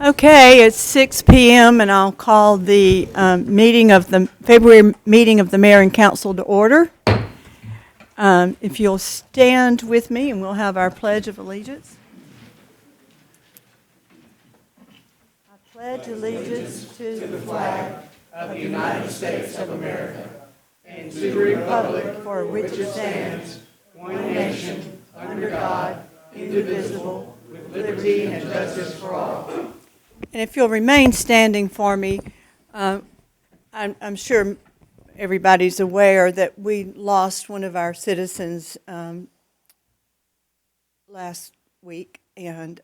Okay, it's 6 p.m. and I'll call the February meeting of the Mayor and Council to order. If you'll stand with me and we'll have our Pledge of Allegiance. I pledge allegiance to the flag of the United States of America and to the republic for which it stands, one nation, under God, indivisible, with liberty and justice for all. And if you'll remain standing for me, I'm sure everybody's aware that we lost one of our citizens last week, and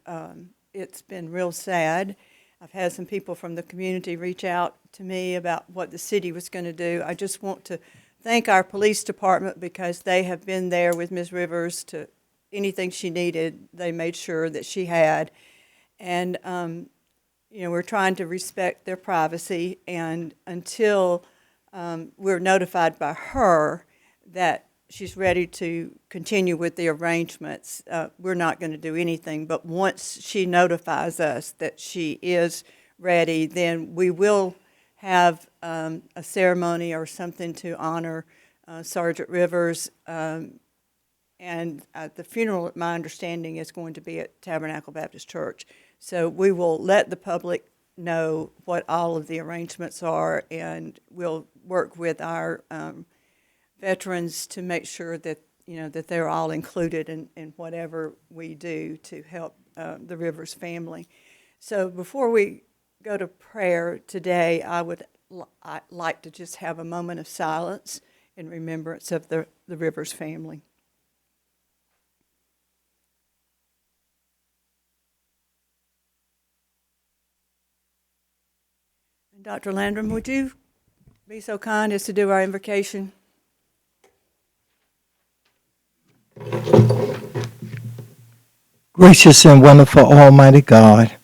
it's been real sad. I've had some people from the community reach out to me about what the city was going to do. I just want to thank our police department because they have been there with Ms. Rivers to anything she needed. They made sure that she had. And we're trying to respect their privacy, and until we're notified by her that she's ready to continue with the arrangements, we're not going to do anything. But once she notifies us that she is ready, then we will have a ceremony or something to honor Sergeant Rivers. And the funeral, my understanding, is going to be at Tabernacle Baptist Church. So we will let the public know what all of the arrangements are, and we'll work with our veterans to make sure that that they're all included in whatever we do to help the Rivers family. So before we go to prayer today, I'd like to just have a moment of silence in remembrance of the Rivers family. Dr. Landrum, would you be so kind as to do our invocation? Gracious and wonderful Almighty God,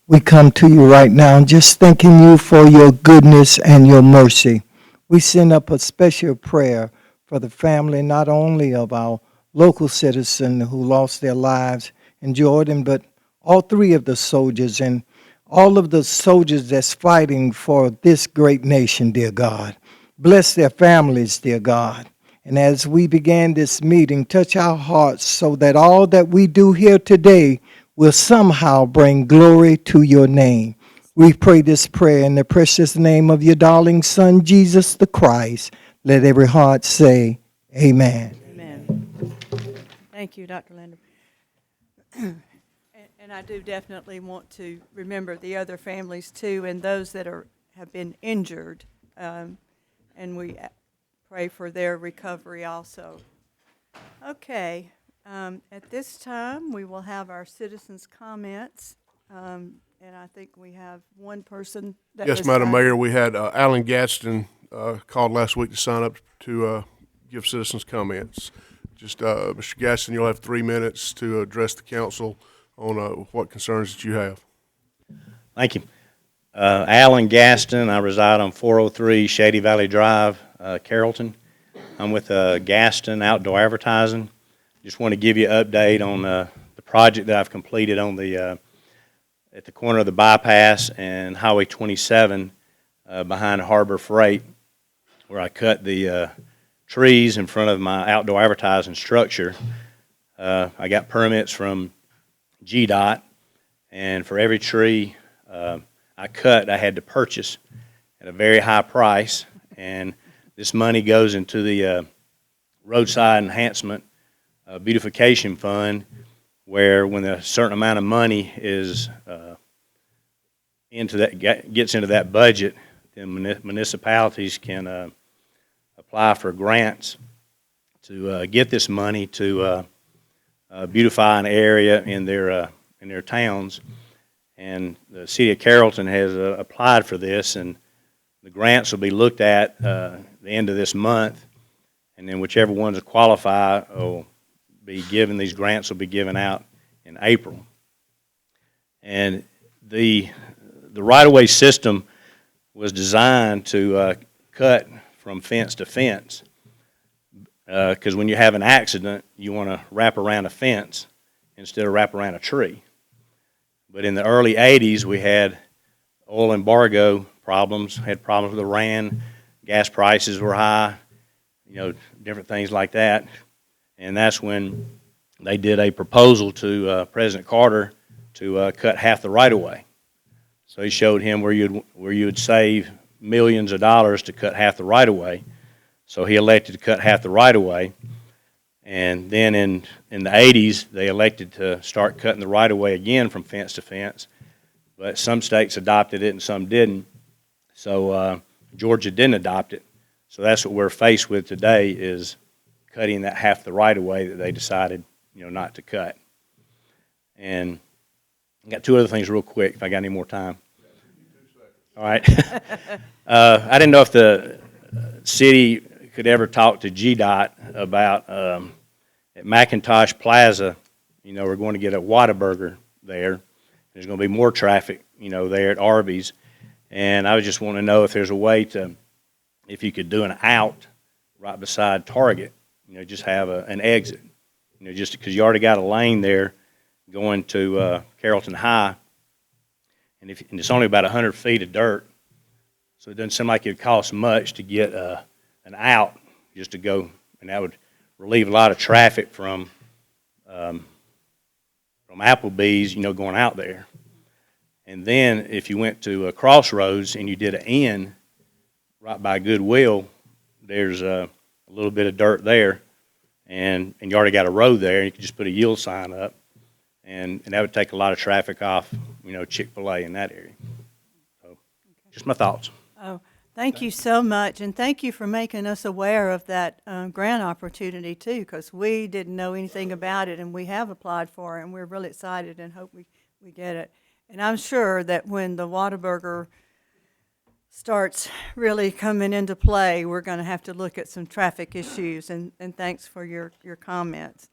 we come to you right now just thanking you for your goodness and your mercy. We send up a special prayer for the family, not only of our local citizen who lost their lives in Jordan, but all three of the soldiers and all of the soldiers that's fighting for this great nation, dear God. Bless their families, dear God. And as we began this meeting, touch our hearts so that all that we do here today will somehow bring glory to your name. We pray this prayer in the precious name of your darling Son, Jesus the Christ. Let every heart say, amen. Amen. Thank you, Dr. Landrum. And I do definitely want to remember the other families too, and those that have been injured, and we pray for their recovery also. Okay, at this time we will have our citizens' comments, and I think we have one person that Yes, Madam Mayor, we had Alan Gadsden called last week to sign up to give citizens' comments. Just, Mr. Gadsden, you'll have 3 minutes to address the council on what concerns that you have. Thank you. Alan Gaston. I reside on 403 Shady Valley Drive, Carrollton. I'm with Gaston Outdoor Advertising. Just want to give you an update on the project that I've completed on the at the corner of the bypass and Highway 27 behind Harbor Freight, where I cut the trees in front of my outdoor advertising structure. I got permits from GDOT, and for every tree I cut, I had to purchase at a very high price, and this money goes into the roadside enhancement beautification fund, where when a certain amount of money is gets into that budget, then municipalities can apply for grants to get this money to beautify an area in their towns. And the city of Carrollton has applied for this, and the grants will be looked at the end of this month, and then whichever ones qualify will be given. These grants will be given out in April. And the right-of-way system was designed to cut from fence to fence, because when you have an accident, you want to wrap around a fence instead of wrap around a tree. But in the early 80s, we had oil embargo problems, had problems with Iran, gas prices were high, different things like that. And that's when they did a proposal to President Carter to cut half the right-of-way. So he showed him where you would save millions of dollars to cut half the right-of-way. So he elected to cut half the right-of-way. And then in the 80s, they elected to start cutting the right-of-way again from fence to fence. But some states adopted it and some didn't. So Georgia didn't adopt it. So that's what we're faced with today, is cutting that half the right-of-way that they decided, not to cut. And I got two other things real quick, if I got any more time. All right. I didn't know if the city could ever talk to GDOT about at McIntosh Plaza, we're going to get a Whataburger there. There's going to be more traffic, there at Arby's. And I was just wanting to know if there's a way if you could do an out right beside Target, just have an exit, just because you already got a lane there going to Carrollton High, and it's only about 100 feet of dirt, so it doesn't seem like it would cost much to get an out just to go, and that would relieve a lot of traffic from Applebee's, going out there. And then if you went to a Crossroads and you did an in right by Goodwill, there's a little bit of dirt there, and you already got a road there, and you could just put a yield sign up, and that would take a lot of traffic off, Chick-fil-A in that area. So, just my thoughts. Oh, thank you so much, and thank you for making us aware of that grant opportunity too, because we didn't know anything about it, and we have applied for it, and we're really excited and hope we get it. And I'm sure that when the Whataburger starts really coming into play, we're going to have to look at some traffic issues, and thanks for your comments.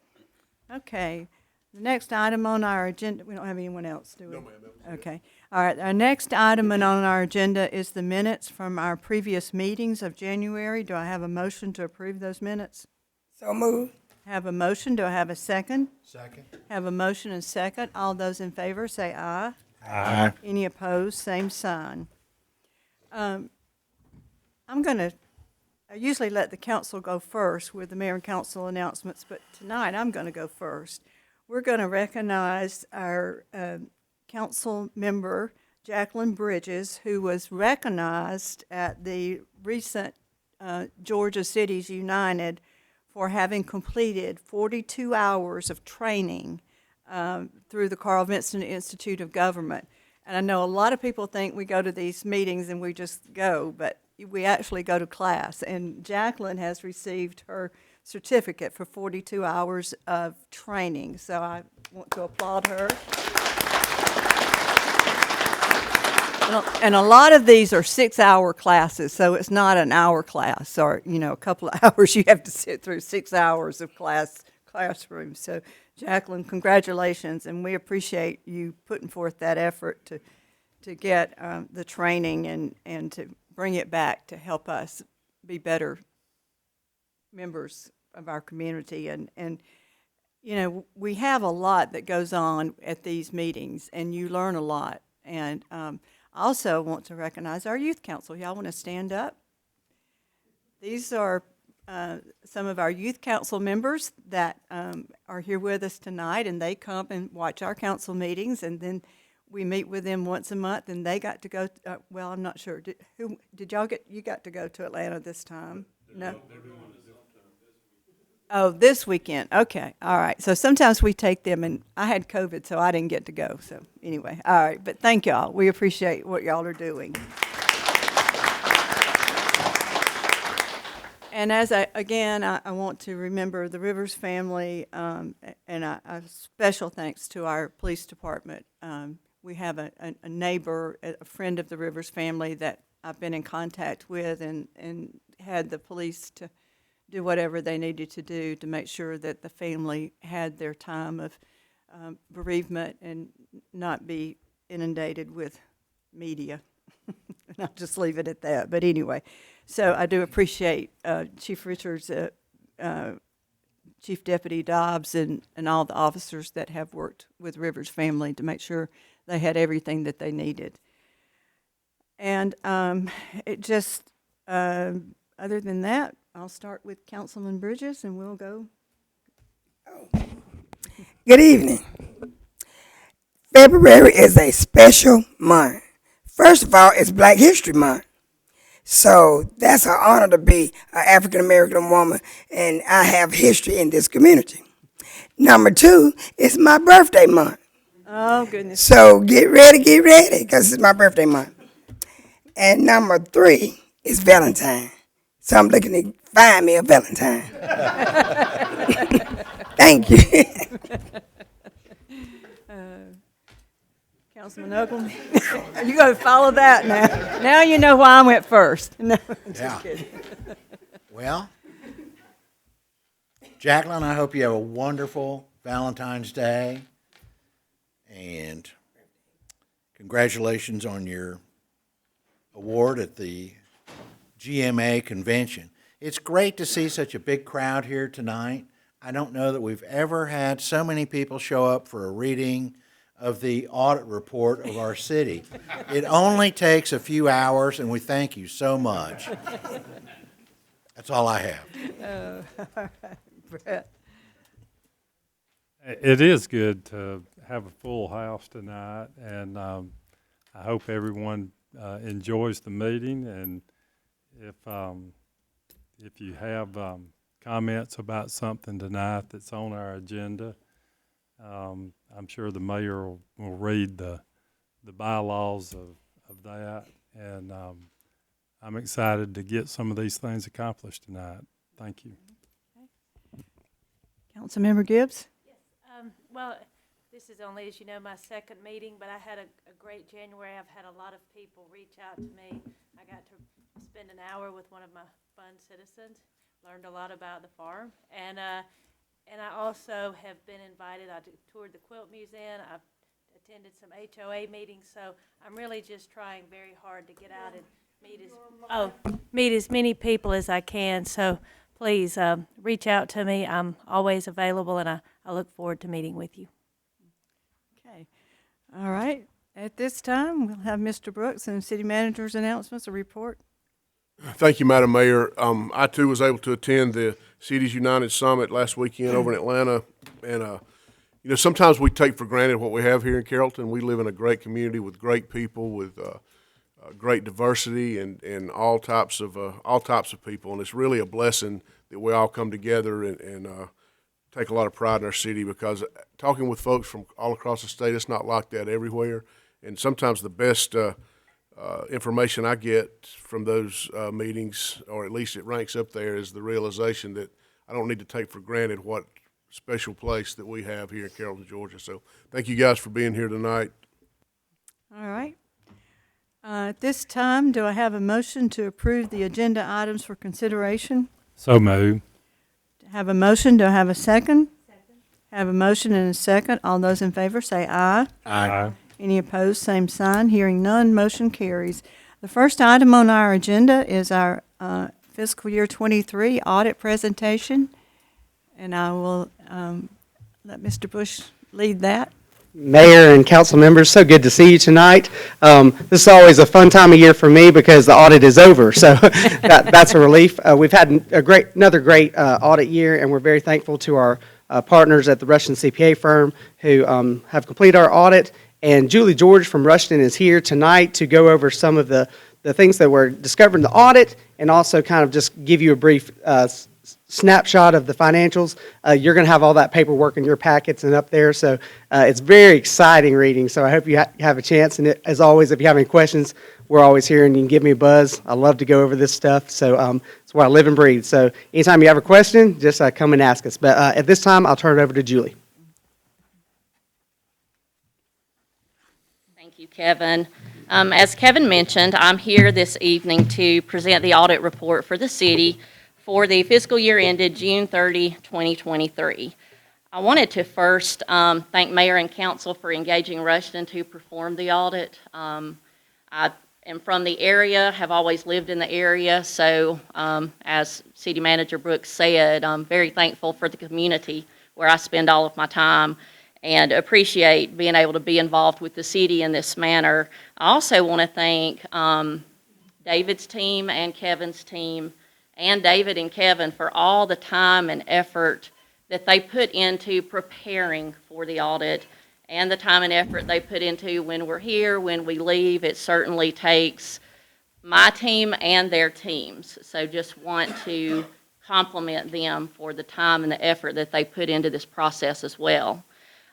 Okay, the next item on our agenda, we don't have anyone else, do we? No, ma'am. Okay. All right, our next item on our agenda is the minutes from our previous meetings of January. Do I have a motion to approve those minutes? So moved. Have a motion, do I have a second? Second. Have a motion and second. All those in favor say aye. Aye. Any opposed, same sign. I usually let the council go first with the mayor and council announcements, but tonight I'm going to go first. We're going to recognize our council member, Jacqueline Bridges, who was recognized at the recent Georgia Cities United for having completed 42 hours of training through the Carl Vincent Institute of Government. And I know a lot of people think we go to these meetings and we just go, but we actually go to class. And Jacqueline has received her certificate for 42 hours of training. So I want to applaud her. And a lot of these are 6-hour classes, so it's not an hour class or, a couple of hours. You have to sit through 6 hours of classroom. So, Jacqueline, congratulations, and we appreciate you putting forth that effort to get the training and to bring it back to help us be better members of our community. And we have a lot that goes on at these meetings, and you learn a lot. And I also want to recognize our youth council. Y'all want to stand up? These are some of our youth council members that are here with us tonight, and they come and watch our council meetings, and then we meet with them once a month, and they got to go, well, I'm not sure. Did y'all you got to go to Atlanta this time? No? Oh, this weekend. Okay. All right. So sometimes we take them, and I had COVID, so I didn't get to go. So anyway, all right. But thank y'all. We appreciate what y'all are doing. And as I want to remember the Rivers family, and a special thanks to our police department. We have a neighbor, a friend of the Rivers family that I've been in contact with, and had the police to do whatever they needed to do to make sure that the family had their time of bereavement and not be inundated with media. And I'll just leave it at that. But anyway, so I do appreciate Chief Richards, Chief Deputy Dobbs, and all the officers that have worked with Rivers family to make sure they had everything that they needed. And it just, other than that, I'll start with Councilman Bridges, and we'll go. Good evening. February is a special month. First of all, it's Black History Month. So that's an honor to be an African-American woman, and I have history in this community. Number two, it's my birthday month. Oh, goodness. So get ready, because it's my birthday month. And number three is Valentine. So I'm looking to find me a Valentine. Thank you. Councilman Oakland, are you going to follow that now? Now you know why I went first. No, I'm just kidding. Well, Jacqueline, I hope you have a wonderful Valentine's Day. And congratulations on your award at the GMA convention. It's great to see such a big crowd here tonight. I don't know that we've ever had so many people show up for a reading of the audit report of our city. It only takes a few hours, and we thank you so much. That's all I have. Brett. It is good to have a full house tonight, and I hope everyone enjoys the meeting. And if you have comments about something tonight that's on our agenda, I'm sure the mayor will read the bylaws of that, and I'm excited to get some of these things accomplished tonight. Thank you. Councilmember Gibbs? Well, this is only, as you know, my second meeting, but I had a great January. I've had a lot of people reach out to me. I got to spend an hour with one of my fund citizens, learned a lot about the farm, and I also have been invited. I toured the Quilt Museum. I've attended some HOA meetings, so I'm really just trying very hard to get out and meet as many people as I can. So please reach out to me. I'm always available, and I look forward to meeting with you. Okay. All right. At this time, we'll have Mr. Brooks and City Manager's announcements, a report. Thank you, Madam Mayor. I too was able to attend the Cities United Summit last weekend over in Atlanta, and sometimes we take for granted what we have here in Carrollton. We live in a great community with great people, with great diversity, and all types of people, and it's really a blessing that we all come together and take a lot of pride in our city, because talking with folks from all across the state, it's not like that everywhere, and sometimes the best information I get from those meetings, or at least it ranks up there, is the realization that I don't need to take for granted what special place that we have here in Carrollton, Georgia. So thank you guys for being here tonight. All right. At this time, do I have a motion to approve the agenda items for consideration? So moved. Have a motion. Do I have a second? Second. Have a motion and a second. All those in favor say aye. Aye. Any opposed, same sign. Hearing none, motion carries. The first item on our agenda is our fiscal year 23 audit presentation, and I will let Mr. Bush lead that. Mayor and council members, so good to see you tonight. This is always a fun time of year for me because the audit is over, so that's a relief. We've had another great audit year, and we're very thankful to our partners at the Rushton CPA firm who have completed our audit. And Julie George from Rushton is here tonight to go over some of the things that were discovered in the audit, and also kind of just give you a brief snapshot of the financials. You're going to have all that paperwork in your packets and up there, so it's very exciting reading. So I hope you have a chance. And as always, if you have any questions, we're always here, and you can give me a buzz. I love to go over this stuff, so it's where I live and breathe. So anytime you have a question, just come and ask us. But at this time, I'll turn it over to Julie. Thank you, Kevin. As Kevin mentioned, I'm here this evening to present the audit report for the city for the fiscal year ended June 30, 2023. I wanted to first thank Mayor and Council for engaging Rushton to perform the audit. I am from the area, have always lived in the area, so as City Manager Brooks said, I'm very thankful for the community where I spend all of my time and appreciate being able to be involved with the city in this manner. I also want to thank David's team and Kevin's team, and David and Kevin, for all the time and effort that they put into preparing for the audit, and the time and effort they put into when we're here, when we leave. It certainly takes my team and their teams. So just want to compliment them for the time and the effort that they put into this process as well.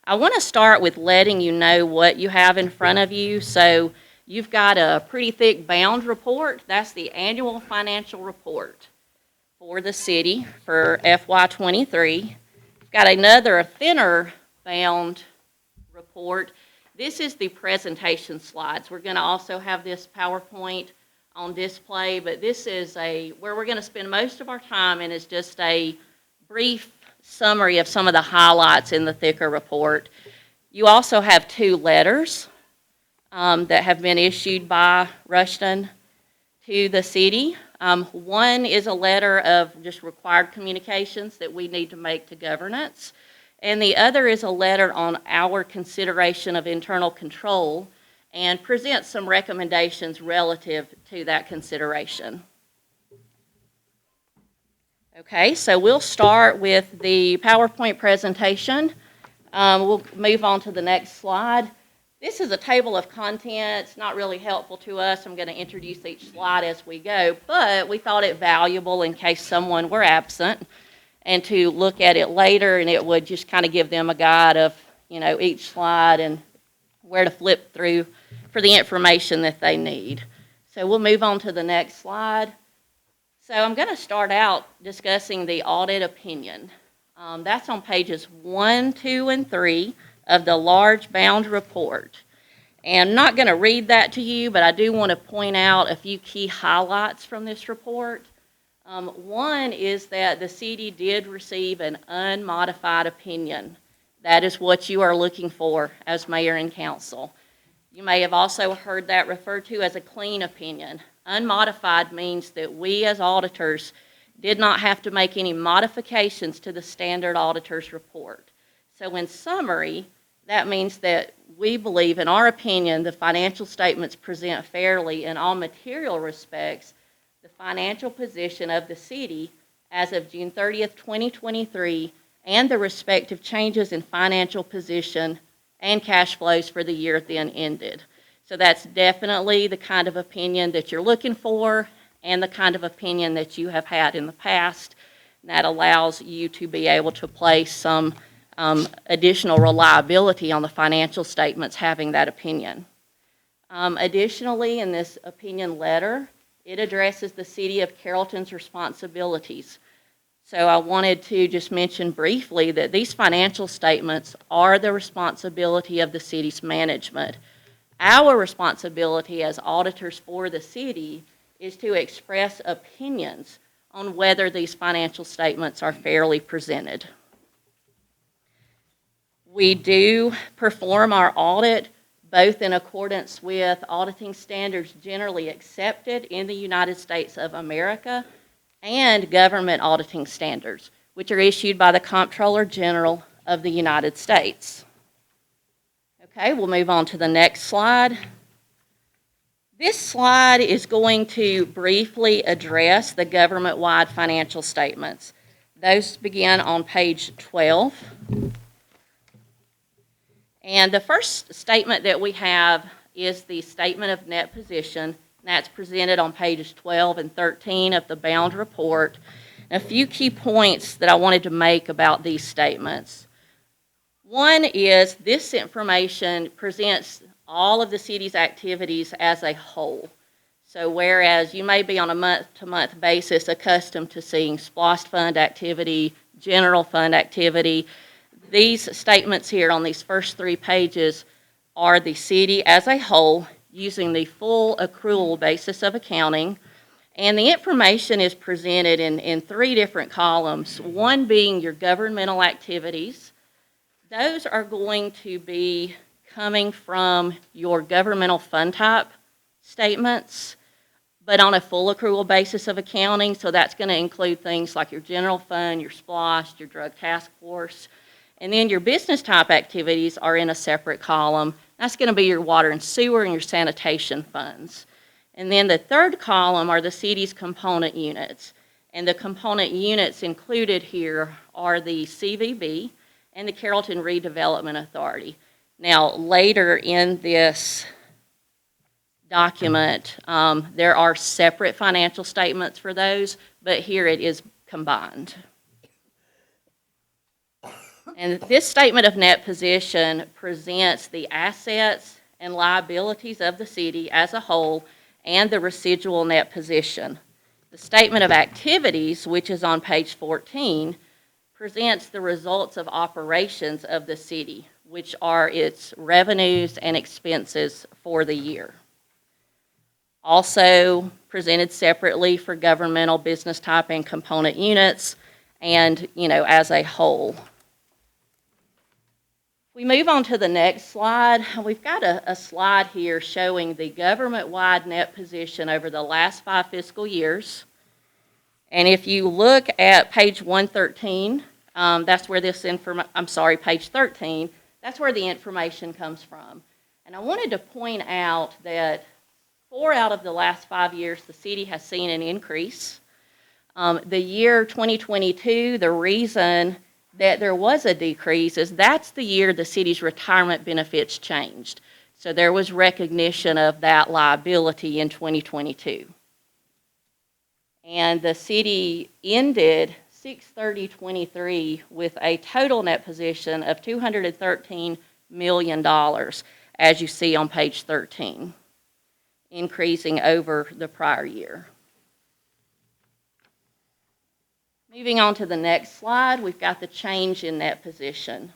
I want to start with letting you know what you have in front of you. So you've got a pretty thick bound report. That's the annual financial report for the city for FY23. We've got another thinner bound report. This is the presentation slides. We're going to also have this PowerPoint on display, but this is where we're going to spend most of our time, and is just a brief summary of some of the highlights in the thicker report. You also have 2 letters that have been issued by Rushton to the city. One is a letter of just required communications that we need to make to governance, and the other is a letter on our consideration of internal control, and presents some recommendations relative to that consideration. Okay, so we'll start with the PowerPoint presentation. We'll move on to the next slide. This is a table of contents, not really helpful to us. I'm going to introduce each slide as we go, but we thought it valuable in case someone were absent, and to look at it later, and it would just kind of give them a guide of, each slide and where to flip through for the information that they need. So we'll move on to the next slide. So I'm going to start out discussing the audit opinion. That's on pages 1, 2, and 3 of the large bound report. And I'm not going to read that to you, but I do want to point out a few key highlights from this report. One is that the city did receive an unmodified opinion. That is what you are looking for as mayor and council. You may have also heard that referred to as a clean opinion. Unmodified means that we as auditors did not have to make any modifications to the standard auditor's report. So in summary, that means that we believe, in our opinion, the financial statements present fairly in all material respects the financial position of the city as of June 30th, 2023, and the respective changes in financial position and cash flows for the year then ended. So that's definitely the kind of opinion that you're looking for, and the kind of opinion that you have had in the past. And that allows you to be able to place some additional reliability on the financial statements having that opinion. Additionally, in this opinion letter, it addresses the City of Carrollton's responsibilities. So I wanted to just mention briefly that these financial statements are the responsibility of the city's management. Our responsibility as auditors for the city is to express opinions on whether these financial statements are fairly presented. We do perform our audit both in accordance with auditing standards generally accepted in the United States of America and government auditing standards, which are issued by the Comptroller General of the United States. Okay, we'll move on to the next slide. This slide is going to briefly address the government-wide financial statements. Those begin on page 12. And the first statement that we have is the statement of net position. That's presented on pages 12 and 13 of the bound report. And a few key points that I wanted to make about these statements. One is this information presents all of the city's activities as a whole. So whereas you may be on a month-to-month basis accustomed to seeing SPLOST fund activity, general fund activity, these statements here on these first 3 pages are the city as a whole using the full accrual basis of accounting. And the information is presented in 3 different columns, one being your governmental activities. Those are going to be coming from your governmental fund type statements, but on a full accrual basis of accounting. So that's going to include things like your general fund, your SPLOST, your drug task force. And then your business type activities are in a separate column. That's going to be your water and sewer and your sanitation funds. And then the third column are the city's component units. And the component units included here are the CVB and the Carrollton Redevelopment Authority. Now, later in this document, there are separate financial statements for those, but here it is combined. And this statement of net position presents the assets and liabilities of the city as a whole and the residual net position. The statement of activities, which is on page 14, presents the results of operations of the city, which are its revenues and expenses for the year. Also presented separately for governmental, business type, and component units, and, as a whole. We move on to the next slide. We've got a slide here showing the government-wide net position over the last 5 fiscal years. And if you look at page 113, that's where page 13, that's where the information comes from. And I wanted to point out that 4 out of the last 5 years, the city has seen an increase. The year 2022, the reason that there was a decrease is that's the year the city's retirement benefits changed. So there was recognition of that liability in 2022. And the city ended 6/30/23 with a total net position of $213 million, as you see on page 13, increasing over the prior year. Moving on to the next slide, we've got the change in net position.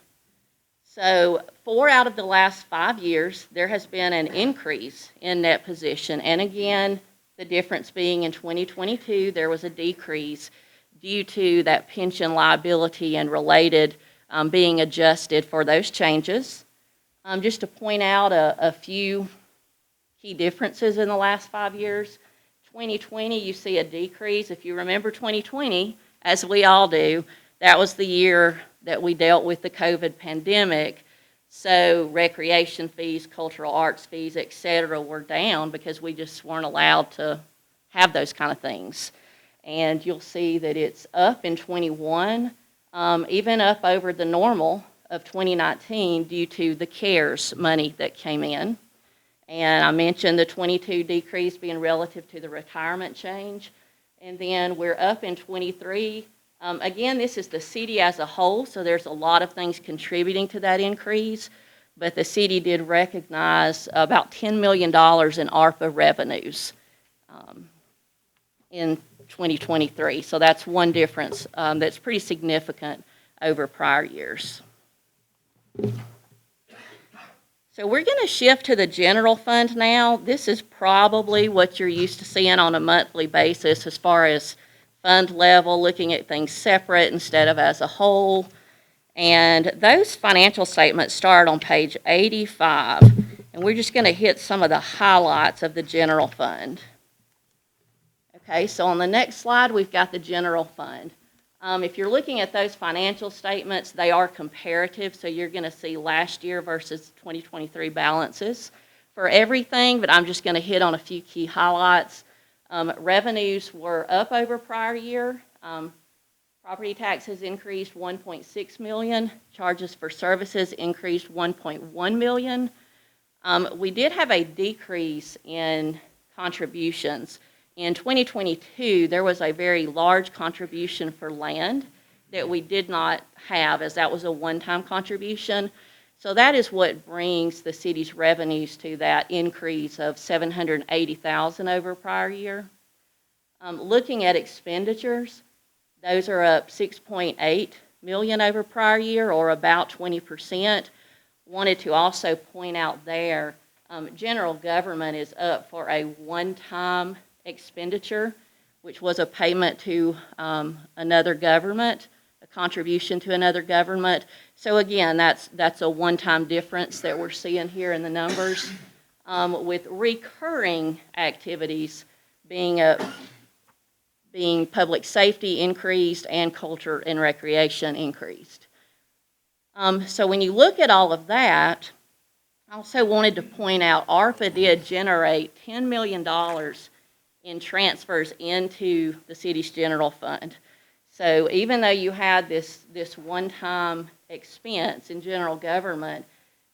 So 4 out of the last 5 years, there has been an increase in net position. And again, the difference being in 2022, there was a decrease due to that pension liability and related being adjusted for those changes. Just to point out a few key differences in the last 5 years. 2020, you see a decrease. If you remember 2020, as we all do, that was the year that we dealt with the COVID pandemic. So recreation fees, cultural arts fees, et cetera, were down because we just weren't allowed to have those kind of things. And you'll see that it's up in 21, even up over the normal of 2019 due to the CARES money that came in. And I mentioned the 22 decrease being relative to the retirement change. And then we're up in 23. Again, this is the city as a whole, so there's a lot of things contributing to that increase. But the city did recognize about $10 million in ARPA revenues in 2023. So that's one difference that's pretty significant over prior years. So we're going to shift to the general fund now. This is probably what you're used to seeing on a monthly basis as far as fund level, looking at things separate instead of as a whole. And those financial statements start on page 85. And we're just going to hit some of the highlights of the general fund. Okay, so on the next slide, we've got the general fund. If you're looking at those financial statements, they are comparative, so you're going to see last year versus 2023 balances for everything, but I'm just going to hit on a few key highlights. Revenues were up over prior year. Property taxes increased $1.6 million. Charges for services increased $1.1 million. We did have a decrease in contributions. In 2022, there was a very large contribution for land that we did not have, as that was a one-time contribution. So that is what brings the city's revenues to that increase of $780,000 over prior year. Looking at expenditures, those are up $6.8 million over prior year, or about 20%. Wanted to also point out there, general government is up for a one-time expenditure, which was a payment to another government, a contribution to another government. So again, that's a one-time difference that we're seeing here in the numbers, with recurring activities being public safety increased and culture and recreation increased. So when you look at all of that, I also wanted to point out ARPA did generate $10 million in transfers into the city's general fund. So even though you had this one-time expense in general government,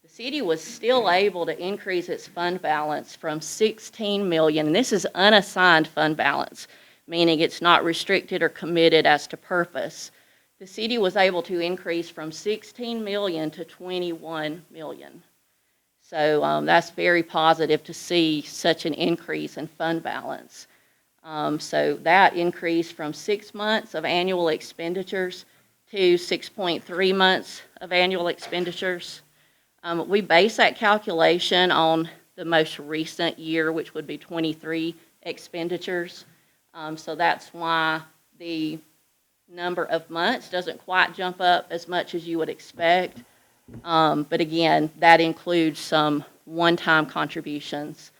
the city was still able to increase its fund balance from $16 million, and this is unassigned fund balance, meaning it's not restricted or committed as to purpose. The city was able to increase from $16 million to $21 million. So that's very positive to see such an increase in fund balance. So that increased from 6 months of annual expenditures to 6.3 months of annual expenditures. We base that calculation on the most recent year, which would be 23 expenditures. So that's why the number of months doesn't quite jump up as much as you would expect. But again, that includes some one-time contributions.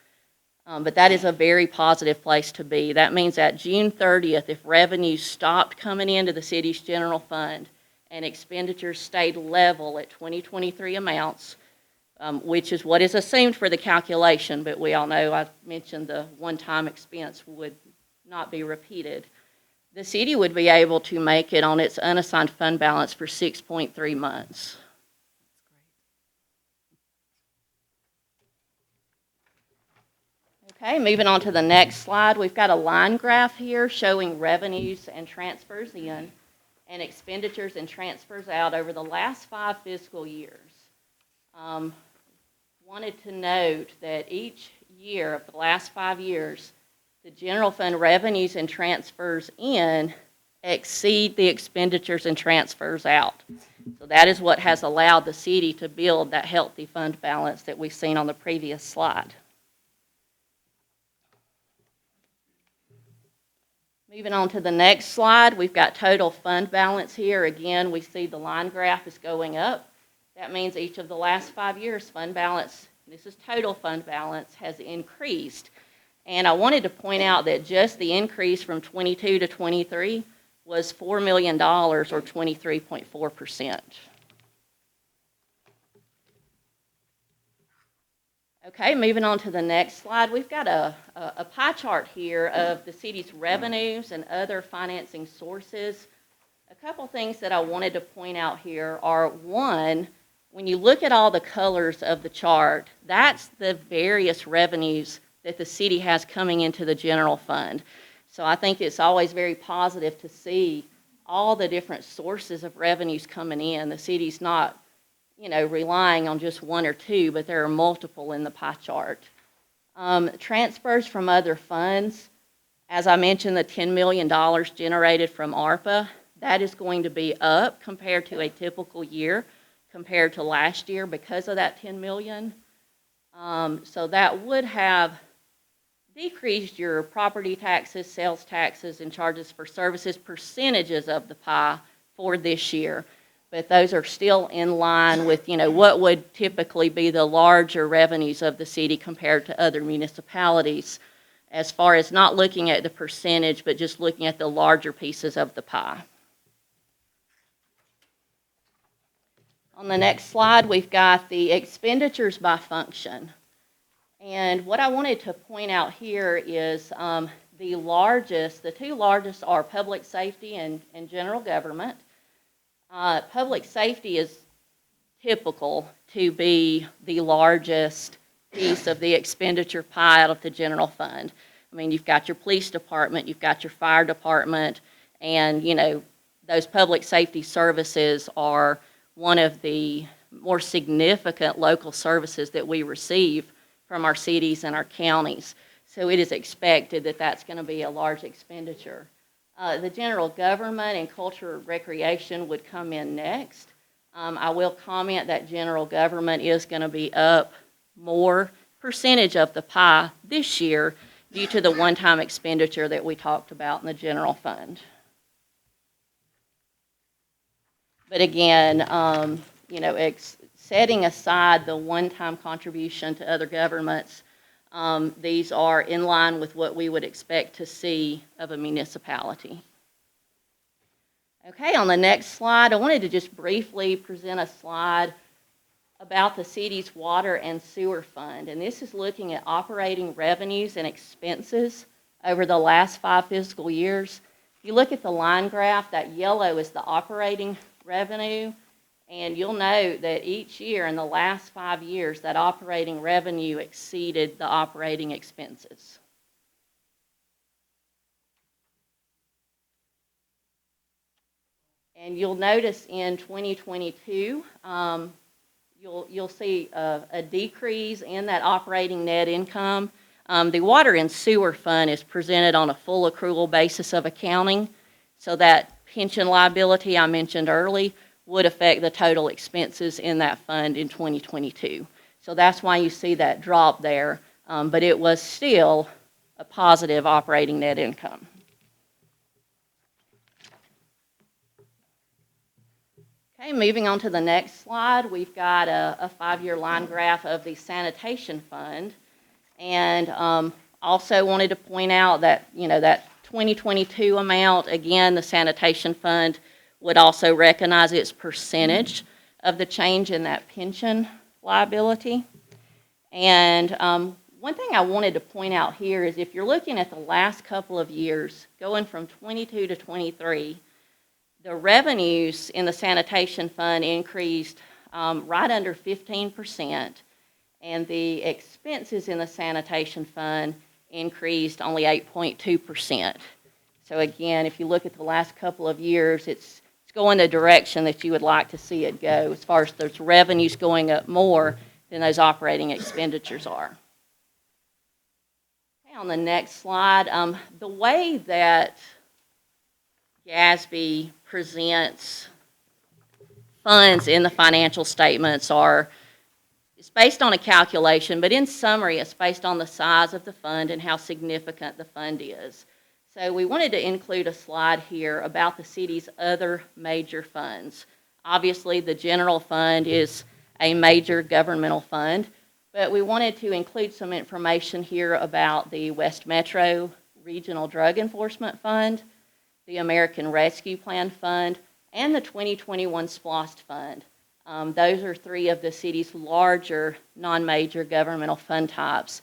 But that is a very positive place to be. That means at June 30th, if revenues stopped coming into the city's general fund and expenditures stayed level at 2023 amounts, which is what is assumed for the calculation, but we all know I mentioned the one-time expense would not be repeated, the city would be able to make it on its unassigned fund balance for 6.3 months. Okay, moving on to the next slide, we've got a line graph here showing revenues and transfers in and expenditures and transfers out over the last 5 fiscal years. Wanted to note that each year of the last 5 years, the general fund revenues and transfers in exceed the expenditures and transfers out. So that is what has allowed the city to build that healthy fund balance that we've seen on the previous slide. Moving on to the next slide, we've got total fund balance here. Again, we see the line graph is going up. That means each of the last 5 years, fund balance, this is total fund balance, has increased. And I wanted to point out that just the increase from 22 to 23 was $4 million, or 23.4%. Okay, moving on to the next slide, we've got a pie chart here of the city's revenues and other financing sources. A couple things that I wanted to point out here are, one, when you look at all the colors of the chart, that's the various revenues that the city has coming into the general fund. So I think it's always very positive to see all the different sources of revenues coming in. The city's not, relying on just one or two, but there are multiple in the pie chart. Transfers from other funds, as I mentioned, the $10 million generated from ARPA, that is going to be up compared to a typical year, compared to last year because of that $10 million. So that would have decreased your property taxes, sales taxes, and charges for services percentages of the pie for this year. But those are still in line with, what would typically be the larger revenues of the city compared to other municipalities, as far as not looking at the percentage, but just looking at the larger pieces of the pie. On the next slide, we've got the expenditures by function. And what I wanted to point out here is the two largest are public safety and general government. Public safety is typical to be the largest piece of the expenditure pie out of the general fund. I mean, you've got your police department, you've got your fire department, and, you know, those public safety services are one of the more significant local services that we receive from our cities and our counties. So it is expected that that's going to be a large expenditure. The general government and culture and recreation would come in next. I will comment that general government is going to be up more percentage of the pie this year due to the one-time expenditure that we talked about in the general fund. But again, you know, setting aside the one-time contribution to other governments, these are in line with what we would expect to see of a municipality. Okay, on the next slide, I wanted to just briefly present a slide about the city's water and sewer fund. And this is looking at operating revenues and expenses over the last 5 fiscal years. If you look at the line graph, that yellow is the operating revenue. And you'll note that each year in the last 5 years, that operating revenue exceeded the operating expenses. And you'll notice in 2022, you'll see a decrease in that operating net income. The water and sewer fund is presented on a full accrual basis of accounting, so that pension liability I mentioned earlier would affect the total expenses in that fund in 2022. So that's why you see that drop there, but it was still a positive operating net income. Okay, moving on to the next slide, we've got a 5-year line graph of the sanitation fund. And also wanted to point out that, you know, that 2022 amount, again, the sanitation fund would also recognize its percentage of the change in that pension liability. And one thing I wanted to point out here is if you're looking at the last couple of years, going from 22 to 23, the revenues in the sanitation fund increased right under 15%, and the expenses in the sanitation fund increased only 8.2%. So again, if you look at the last couple of years, it's going the direction that you would like to see it go, as far as those revenues going up more than those operating expenditures are. Okay, on the next slide, the way that GASB presents funds in the financial statements it's based on a calculation, but in summary, it's based on the size of the fund and how significant the fund is. So we wanted to include a slide here about the city's other major funds. Obviously, the general fund is a major governmental fund, but we wanted to include some information here about the West Metro Regional Drug Enforcement Fund, the American Rescue Plan Fund, and the 2021 SPLOST Fund. Those are 3 of the city's larger non-major governmental fund types.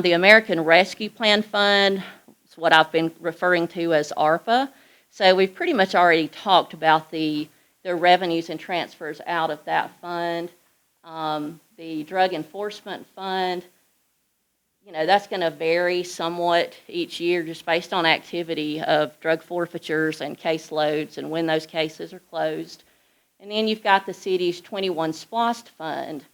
The American Rescue Plan Fund is what I've been referring to as ARPA. So we've pretty much already talked about the revenues and transfers out of that fund. The Drug Enforcement Fund, you know, that's going to vary somewhat each year just based on activity of drug forfeitures and caseloads and when those cases are closed. And then you've got the city's 21 SPLOST Fund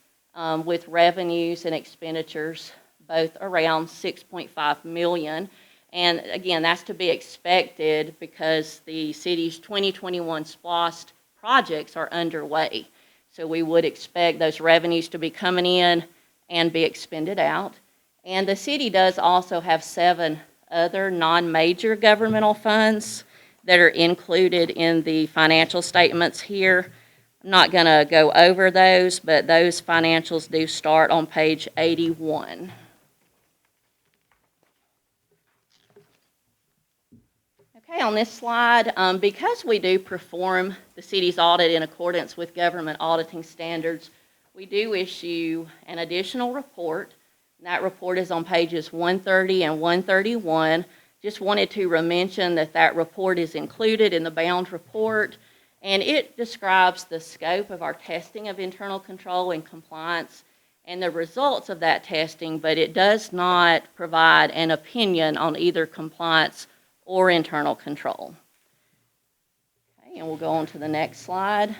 with revenues and expenditures both around $6.5 million. And again, that's to be expected because the city's 2021 SPLOST projects are underway. So we would expect those revenues to be coming in and be expended out. And the city does also have 7 other non-major governmental funds that are included in the financial statements here. I'm not going to go over those, but those financials do start on page 81. Okay, on this slide, because we do perform the city's audit in accordance with government auditing standards, we do issue an additional report. And that report is on pages 130 and 131. Just wanted to mention that that report is included in the bound report, and it describes the scope of our testing of internal control and compliance and the results of that testing, but it does not provide an opinion on either compliance or internal control. Okay, and we'll go on to the next slide.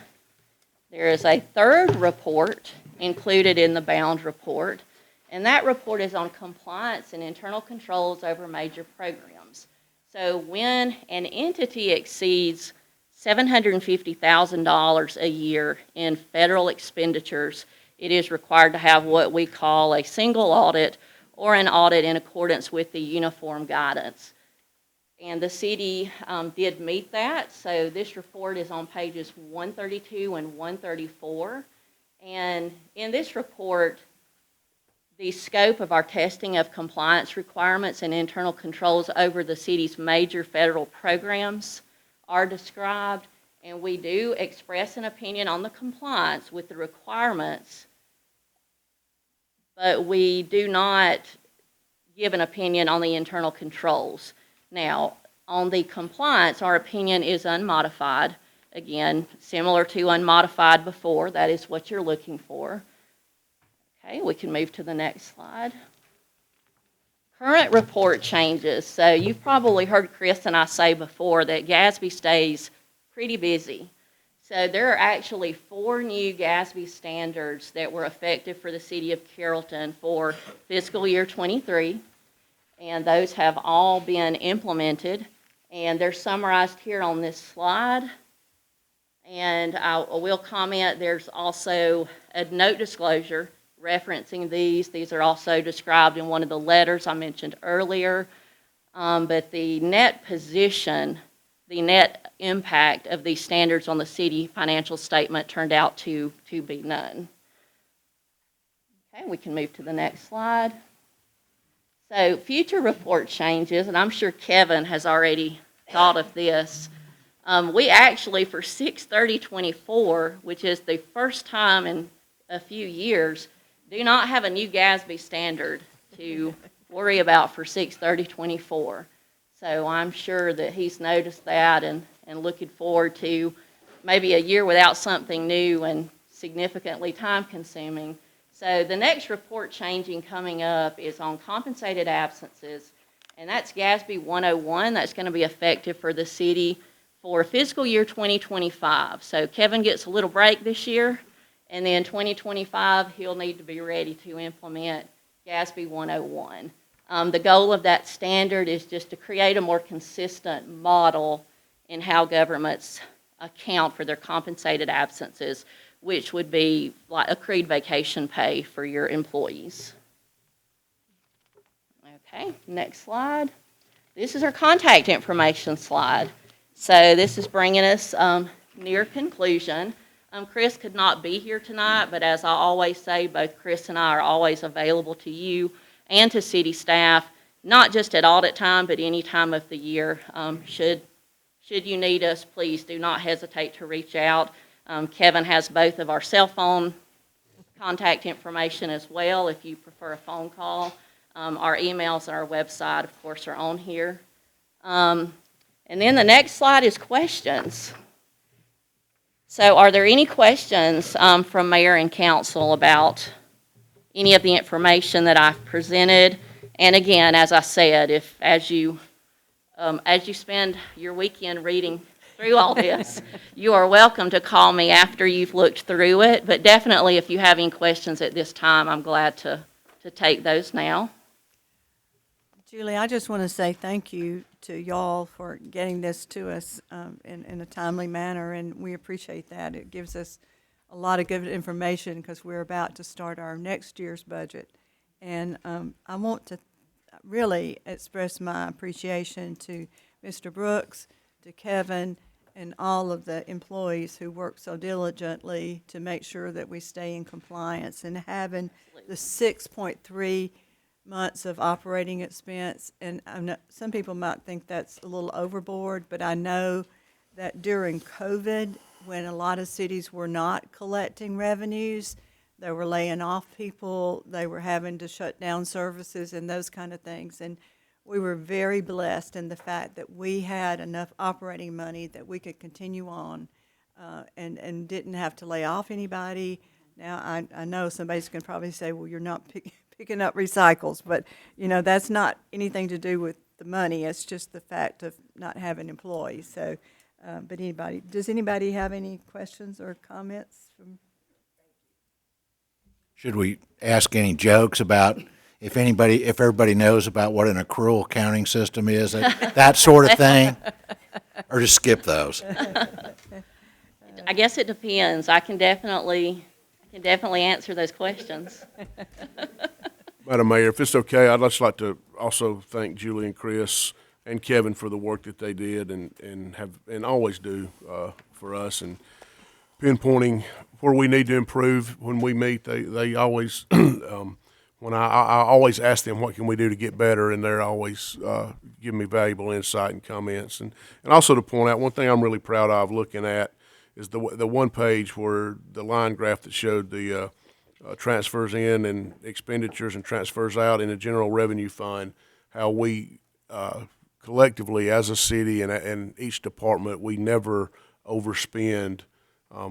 There is a third report included in the bound report, and that report is on compliance and internal controls over major programs. So when an entity exceeds $750,000 a year in federal expenditures, it is required to have what we call a single audit or an audit in accordance with the uniform guidance. And the city did meet that, so this report is on pages 132 and 134. And in this report, the scope of our testing of compliance requirements and internal controls over the city's major federal programs are described, and we do express an opinion on the compliance with the requirements, but we do not give an opinion on the internal controls. Now, on the compliance, our opinion is unmodified. Again, similar to unmodified before, that is what you're looking for. Okay, we can move to the next slide. Current report changes. So you've probably heard Chris and I say before that GASB stays pretty busy. So there are actually 4 new GASB standards that were effective for the city of Carrollton for fiscal year 23. And those have all been implemented. And they're summarized here on this slide. And I will comment, there's also a note disclosure referencing these. These are also described in one of the letters I mentioned earlier. But the net position, the net impact of these standards on the city financial statement turned out to be none. Okay, we can move to the next slide. So future report changes, and I'm sure Kevin has already thought of this. We actually, for 6/30/24, which is the first time in a few years, do not have a new GASB standard to worry about for 6/30/24. So I'm sure that he's noticed that and looking forward to maybe a year without something new and significantly time-consuming. So the next report changing coming up is on compensated absences, and that's GASB 101. That's going to be effective for the city for fiscal year 2025. So Kevin gets a little break this year, and then 2025, he'll need to be ready to implement GASB 101. The goal of that standard is just to create a more consistent model in how governments account for their compensated absences, which would be like accrued vacation pay for your employees. Okay, next slide. This is our contact information slide. So this is bringing us near conclusion. Chris could not be here tonight, but as I always say, both Chris and I are always available to you and to city staff, not just at audit time, but any time of the year. Should you need us, please do not hesitate to reach out. Kevin has both of our cell phone contact information as well, if you prefer a phone call. Our emails and our website, of course, are on here. And then the next slide is questions. So are there any questions from Mayor and Council about any of the information that I've presented? And again, as I said, as you spend your weekend reading through all this, you are welcome to call me after you've looked through it. But definitely, if you have any questions at this time, I'm glad to take those now. Julie, I just want to say thank you to y'all for getting this to us in a timely manner, and we appreciate that. It gives us a lot of good information because we're about to start our next year's budget. And I want to really express my appreciation to Mr. Brooks, to Kevin, and all of the employees who work so diligently to make sure that we stay in compliance. And having the 6.3 months of operating expense, and some people might think that's a little overboard, but I know that during COVID, when a lot of cities were not collecting revenues, they were laying off people, they were having to shut down services and those kind of things. And we were very blessed in the fact that we had enough operating money that we could continue on and didn't have to lay off anybody. Now, I know somebody's going to probably say, well, you're not picking up recycles, but, that's not anything to do with the money. It's just the fact of not having employees. So, but does anybody have any questions or comments? Should we ask any jokes about if everybody knows about what an accrual accounting system is, that sort of thing? Or just skip those? I guess it depends. I can definitely answer those questions. Madam Mayor, if it's okay, I'd just like to also thank Julie and Chris and Kevin for the work that they did and always do for us, and pinpointing where we need to improve when we meet. They always when I always ask them what can we do to get better, and they're always giving me valuable insight and comments. And also to point out, one thing I'm really proud of looking at is the one page where the line graph that showed the transfers in and expenditures and transfers out in the general revenue fund, how we collectively as a city and each department, we never overspend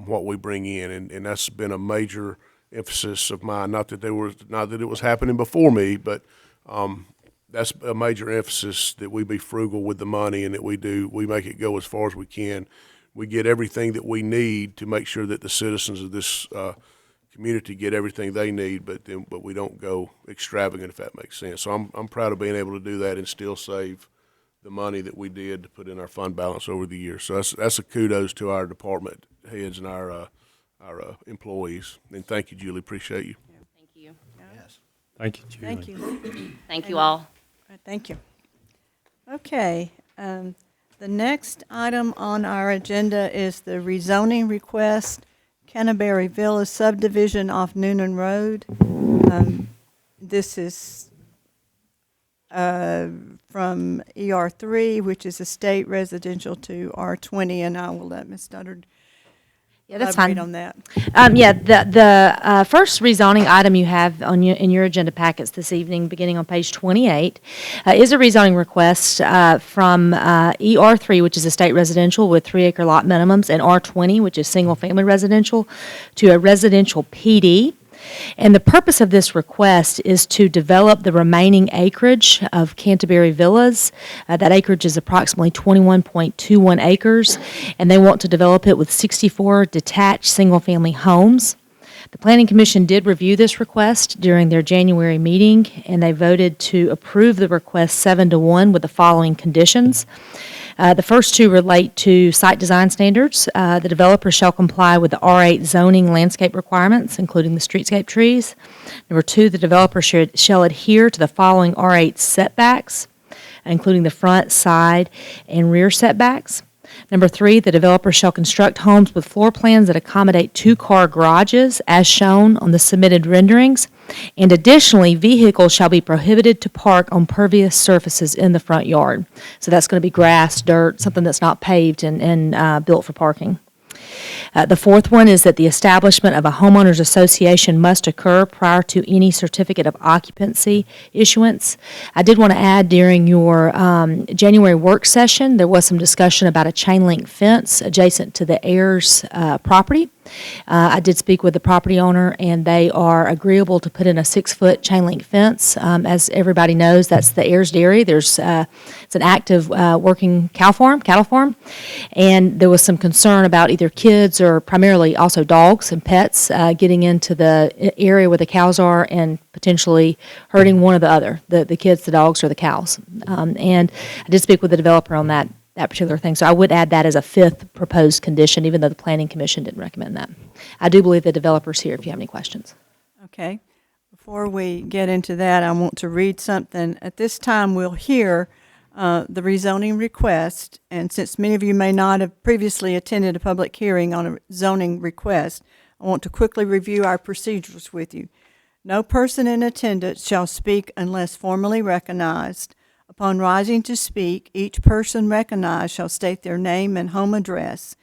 what we bring in, and that's been a major emphasis of mine. Not that it was happening before me, but that's a major emphasis, that we be frugal with the money and that we make it go as far as we can. We get everything that we need to make sure that the citizens of this community get everything they need, but we don't go extravagant, if that makes sense. So I'm proud of being able to do that and still save the money that we did to put in our fund balance over the years. So that's a kudos to our department heads and our employees. And thank you, Julie. Appreciate you. Thank you. Yes. Thank you, Julie. Thank you. Thank you all. Thank you. Okay, the next item on our agenda is the rezoning request, Canterbury Villa subdivision off Noonan Road. This is from ER3, which is estate residential, to R20, and I will let Ms. Studdard Yeah, that's elaborate fine. on that. Yeah, the first rezoning item you have on in your agenda packets this evening, beginning on page 28, is a rezoning request from ER3, which is estate residential with 3-acre lot minimums, and R20, which is single-family residential, to a residential PD. And the purpose of this request is to develop the remaining acreage of Canterbury Villas. That acreage is approximately 21.21 acres, and they want to develop it with 64 detached single-family homes. The Planning Commission did review this request during their January meeting, and they voted to approve the request 7-1 with the following conditions. The first two relate to site design standards. The developer shall comply with the R8 zoning landscape requirements, including the streetscape trees. Number two, the developer shall adhere to the following R8 setbacks, including the front, side, and rear setbacks. Number three, the developer shall construct homes with floor plans that accommodate 2-car garages as shown on the submitted renderings. And additionally, vehicles shall be prohibited to park on pervious surfaces in the front yard. So that's going to be grass, dirt, something that's not paved and built for parking. The fourth one is that the establishment of a homeowners association must occur prior to any certificate of occupancy issuance. I did want to add, during your January work session, there was some discussion about a chain link fence adjacent to the heirs' property. I did speak with the property owner, and they are agreeable to put in a 6-foot chain link fence. As everybody knows, that's the heirs' dairy. It's an active working cattle farm, and there was some concern about either kids or primarily also dogs and pets getting into the area where the cows are and potentially hurting one or the other, the kids, the dogs, or the cows. And I did speak with the developer on that particular thing. So I would add that as a 5th proposed condition, even though the Planning Commission didn't recommend that. I do believe the developer's here if you have any questions. Okay. Before we get into that, I want to read something. At this time, we'll hear the rezoning request, and since many of you may not have previously attended a public hearing on a zoning request, I want to quickly review our procedures with you. No person in attendance shall speak unless formally recognized. Upon rising to speak, each person recognized shall state their name and home address.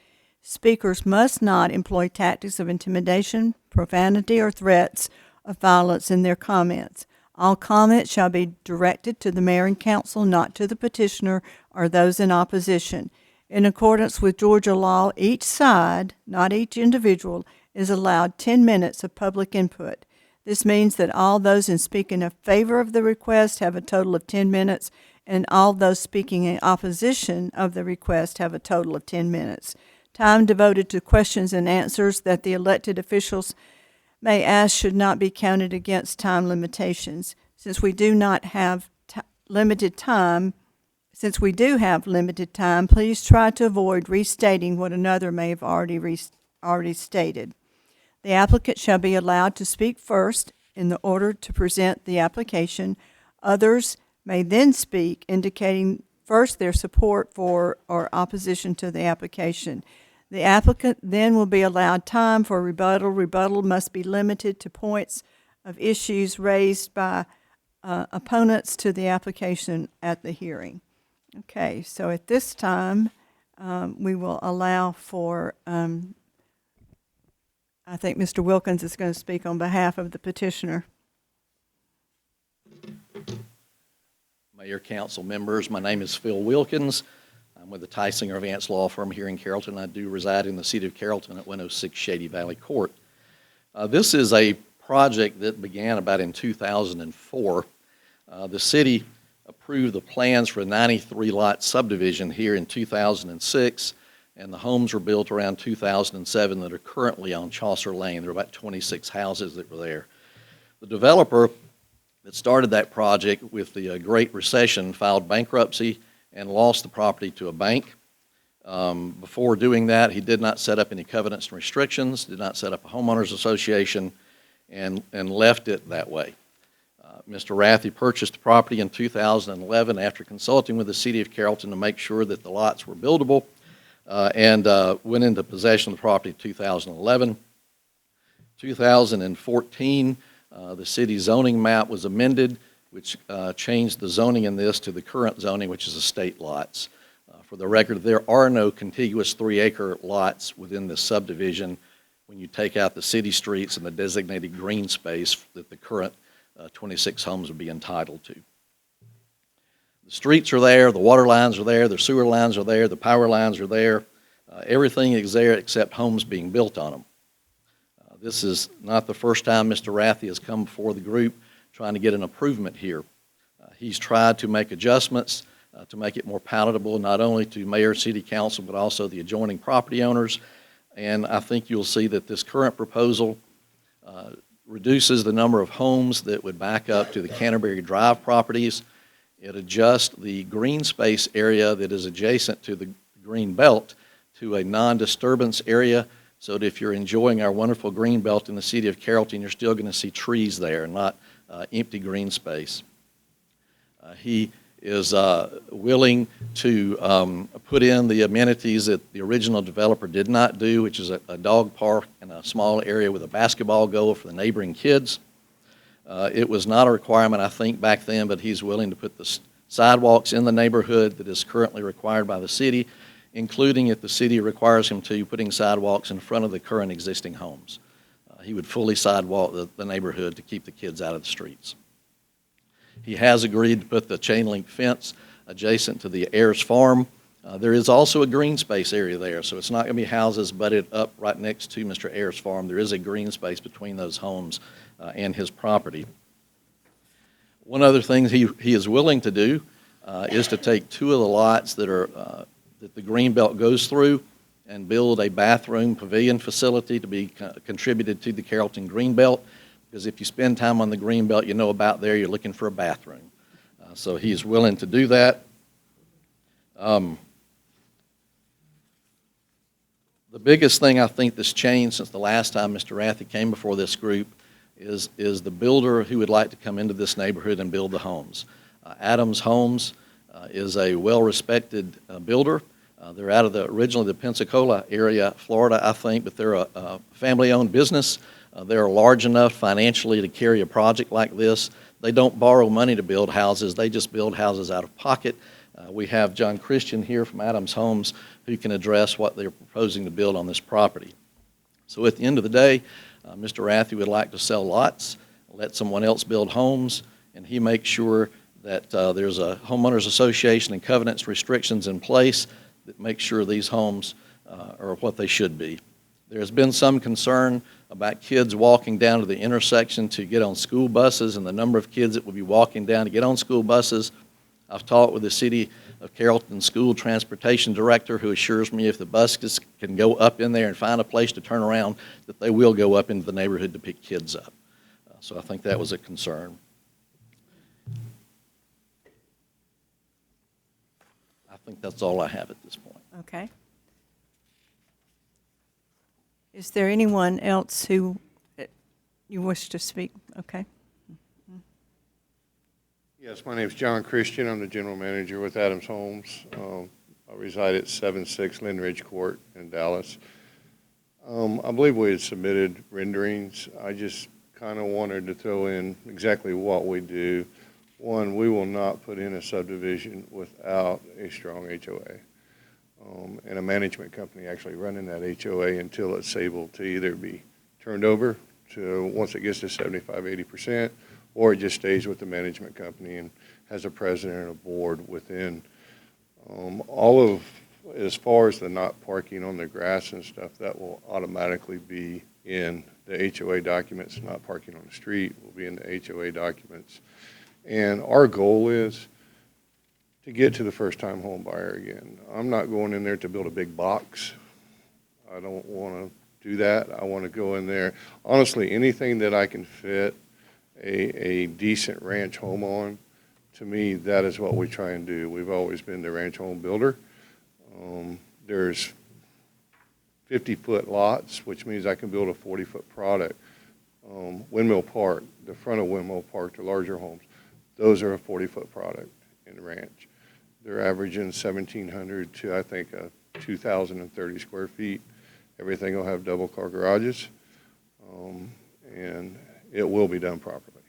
Speakers must not employ tactics of intimidation, profanity, or threats of violence in their comments. All comments shall be directed to the mayor and council, not to the petitioner or those in opposition. In accordance with Georgia law, each side, not each individual, is allowed 10 minutes of public input. This means that all those in speaking in favor of the request have a total of 10 minutes, and all those speaking in opposition of the request have a total of 10 minutes. Time devoted to questions and answers that the elected officials may ask should not be counted against time limitations. Since we do have limited time, please try to avoid restating what another may have already stated. The applicant shall be allowed to speak first in the order to present the application. Others may then speak, indicating first their support for or opposition to the application. The applicant then will be allowed time for rebuttal. Rebuttal must be limited to points of issues raised by opponents to the application at the hearing. Okay, so at this time, we will allow for I think Mr. Wilkins is going to speak on behalf of the petitioner. Mayor, council members, my name is Phil Wilkins. I'm with the Tysinger Vance Law Firm here in Carrollton. I do reside in the city of Carrollton at 106 Shady Valley Court. This is a project that began about in 2004. The city approved the plans for a 93-lot subdivision here in 2006. And the homes were built around 2007 that are currently on Chaucer Lane. There are about 26 houses that were there. The developer that started that project with the Great Recession filed bankruptcy and lost the property to a bank. Before doing that, he did not set up any covenants and restrictions, did not set up a homeowners association, and left it that way. Mr. Rathie purchased the property in 2011 after consulting with the city of Carrollton to make sure that the lots were buildable. And went into possession of the property in 2011. 2014, the city zoning map was amended, which changed the zoning in this to the current zoning, which is estate lots. For the record, there are no contiguous 3-acre lots within this subdivision when you take out the city streets and the designated green space that the current 26 homes would be entitled to. The streets are there, the water lines are there, the sewer lines are there, the power lines are there. Everything is there except homes being built on them. This is not the first time Mr. Rathie has come before the group trying to get an improvement here. He's tried to make adjustments to make it more palatable, not only to mayor, city council, but also the adjoining property owners. And I think you'll see that this current proposal reduces the number of homes that would back up to the Canterbury Drive properties. It adjusts the green space area that is adjacent to the green belt to a non-disturbance area, so that if you're enjoying our wonderful green belt in the city of Carrollton, you're still going to see trees there, not empty green space. He is willing to put in the amenities that the original developer did not do, which is a dog park and a small area with a basketball goal for the neighboring kids. It was not a requirement, I think, back then, but he's willing to put the sidewalks in the neighborhood that is currently required by the city, including if the city requires him to, putting sidewalks in front of the current existing homes. He would fully sidewalk the neighborhood to keep the kids out of the streets. He has agreed to put the chain link fence adjacent to the Ayers Farm. There is also a green space area there, so it's not going to be houses butted up right next to Mr. Ayers Farm. There is a green space between those homes and his property. One other thing he is willing to do is to take 2 of the lots that are that the green belt goes through and build a bathroom pavilion facility to be contributed to the Carrollton green belt, because if you spend time on the green belt, you know about there, you're looking for a bathroom. So he's willing to do that. The biggest thing I think that's changed since the last time Mr. Rathie came before this group is the builder who would like to come into this neighborhood and build the homes. Adams Homes is a well-respected builder. They're out of originally the Pensacola area, Florida, I think, but they're a family-owned business. They're large enough financially to carry a project like this. They don't borrow money to build houses. They just build houses out of pocket. We have John Christian here from Adams Homes who can address what they're proposing to build on this property. So at the end of the day, Mr. Rathie would like to sell lots, let someone else build homes, and he makes sure that there's a homeowners association and covenants restrictions in place that make sure these homes are what they should be. There's been some concern about kids walking down to the intersection to get on school buses and the number of kids that will be walking down to get on school buses. I've talked with the City of Carrollton School Transportation Director, who assures me if the buses can go up in there and find a place to turn around, that they will go up into the neighborhood to pick kids up. So I think that was a concern. I think that's all I have at this point. Okay. Is there anyone else who you wish to speak? Okay. Yes, my name is John Christian. I'm the general manager with Adams Homes. I reside at 76 Lynn Ridge Court in Dallas. I believe we had submitted renderings. I just kind of wanted to throw in exactly what we do. One, we will not put in a subdivision without a strong HOA. And a management company actually running that HOA until it's able to either be turned over to, once it gets to 75, 80%, or it just stays with the management company and has a president and a board within. All of, as far as the not parking on the grass and stuff, that will automatically be in the HOA documents. Not parking on the street will be in the HOA documents. And our goal is to get to the first-time home buyer again. I'm not going in there to build a big box. I don't want to do that. I want to go in there. Honestly, anything that I can fit a decent ranch home on, to me, that is what we try and do. We've always been the ranch home builder. There's 50-foot lots, which means I can build a 40-foot product. Windmill Park, the front of Windmill Park, the larger homes, those are a 40-foot product in the ranch. They're averaging 1,700 to, I think, 2,030 square feet. Everything will have double-car garages, and it will be done properly.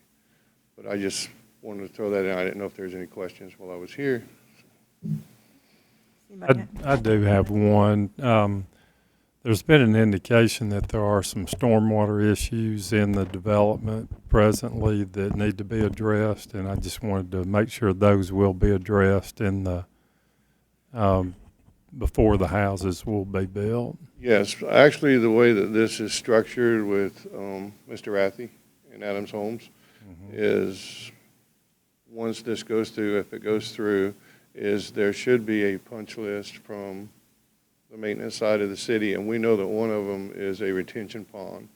But I just wanted to throw that in. I didn't know if there's any questions while I was here. I do have one. There's been an indication that there are some stormwater issues in the development presently that need to be addressed, and I just wanted to make sure those will be addressed in the before the houses will be built. Yes, actually, the way that this is structured with Mr. Rathie and Adams Homes is, once this goes through, if it goes through, is there should be a punch list from the maintenance side of the city, and we know that one of them is a retention pond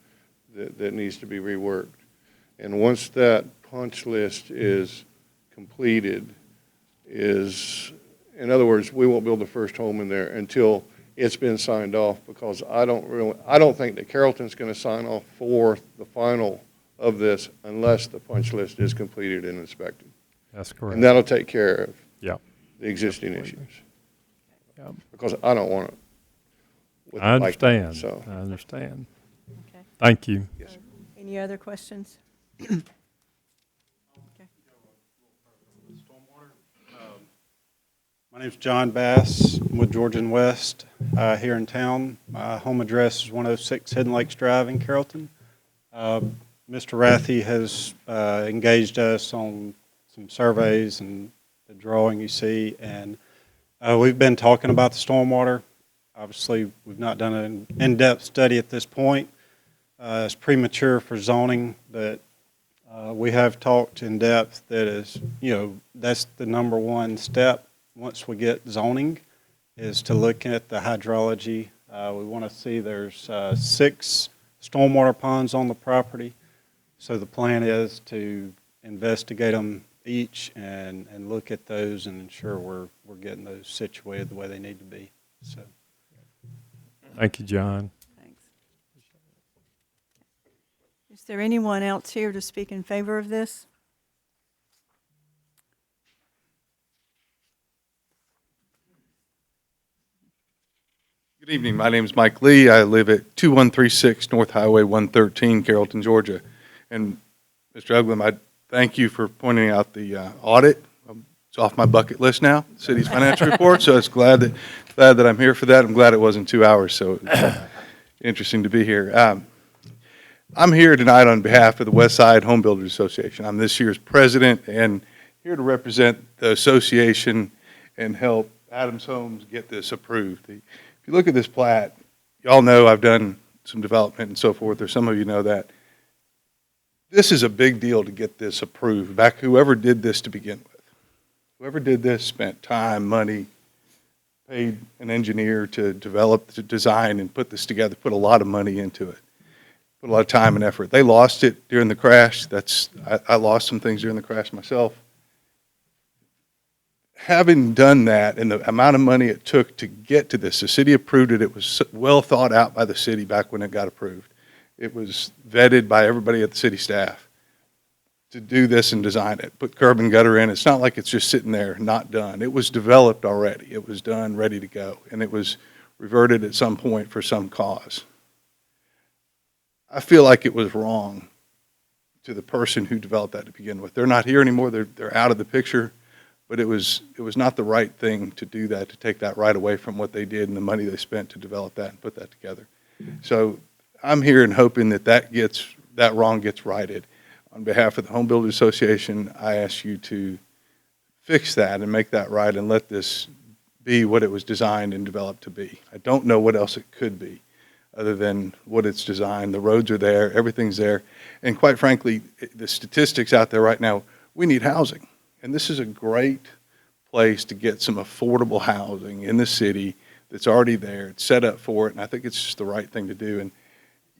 that needs to be reworked. And once that punch list is completed, in other words, we won't build the first home in there until it's been signed off, because I don't think that Carrollton's going to sign off for the final of this unless the punch list is completed and inspected. That's correct. And that'll take care of Yep. the existing Absolutely. issues. Yep. Because I don't want it. with I it like that, understand. so. I understand. Okay. Thank you. Yes, sir. Any other questions? My name's John Bass. I'm with Georgia and West here in town. My home address is 106 Hidden Lakes Drive in Carrollton. Mr. Rathie has engaged us on some surveys and the drawing you see, and we've been talking about the stormwater. Obviously, we've not done an in-depth study at this point. It's premature for zoning, but we have talked in depth. That is, that's the number one step once we get zoning, is to look at the hydrology. We want to see there's 6 stormwater ponds on the property. So the plan is to investigate them each and look at those and ensure we're getting those situated the way they need to be. So, Thank you, John. Thanks. Is there anyone else here to speak in favor of this? Good evening. My name is Mike Lee. I live at 2136 North Highway 113, Carrollton, Georgia. And Mr. Uglum, I thank you for pointing out the audit. It's off my bucket list now, the city's financial report, so it's glad that I'm here for that. I'm glad it wasn't 2 hours, so it's interesting to be here. I'm here tonight on behalf of the West Side Home Builders Association. I'm this year's president and here to represent the association and help Adams Homes get this approved. If you look at this plat, y'all know I've done some development and so forth, or some of you know that. This is a big deal to get this approved. Back, whoever did this to begin with. Whoever did this spent time, money, paid an engineer to develop, to design, and put this together, put a lot of money into it, put a lot of time and effort. They lost it during the crash. I lost some things during the crash myself. Having done that and the amount of money it took to get to this, the city approved it. It was well thought out by the city back when it got approved. It was vetted by everybody at the city staff to do this and design it, put curb and gutter in. It's not like it's just sitting there not done. It was developed already. It was done, ready to go, and it was reverted at some point for some cause. I feel like it was wrong to the person who developed that to begin with. They're not here anymore. They're out of the picture. But it was not the right thing to do that, to take that right away from what they did and the money they spent to develop that and put that together. So I'm here and hoping that wrong gets righted. On behalf of the Home Builders Association, I ask you to fix that and make that right and let this be what it was designed and developed to be. I don't know what else it could be other than what it's designed. The roads are there, everything's there. And quite frankly, the statistics out there right now, we need housing. And this is a great place to get some affordable housing in the city that's already there. It's set up for it, and I think it's just the right thing to do. And,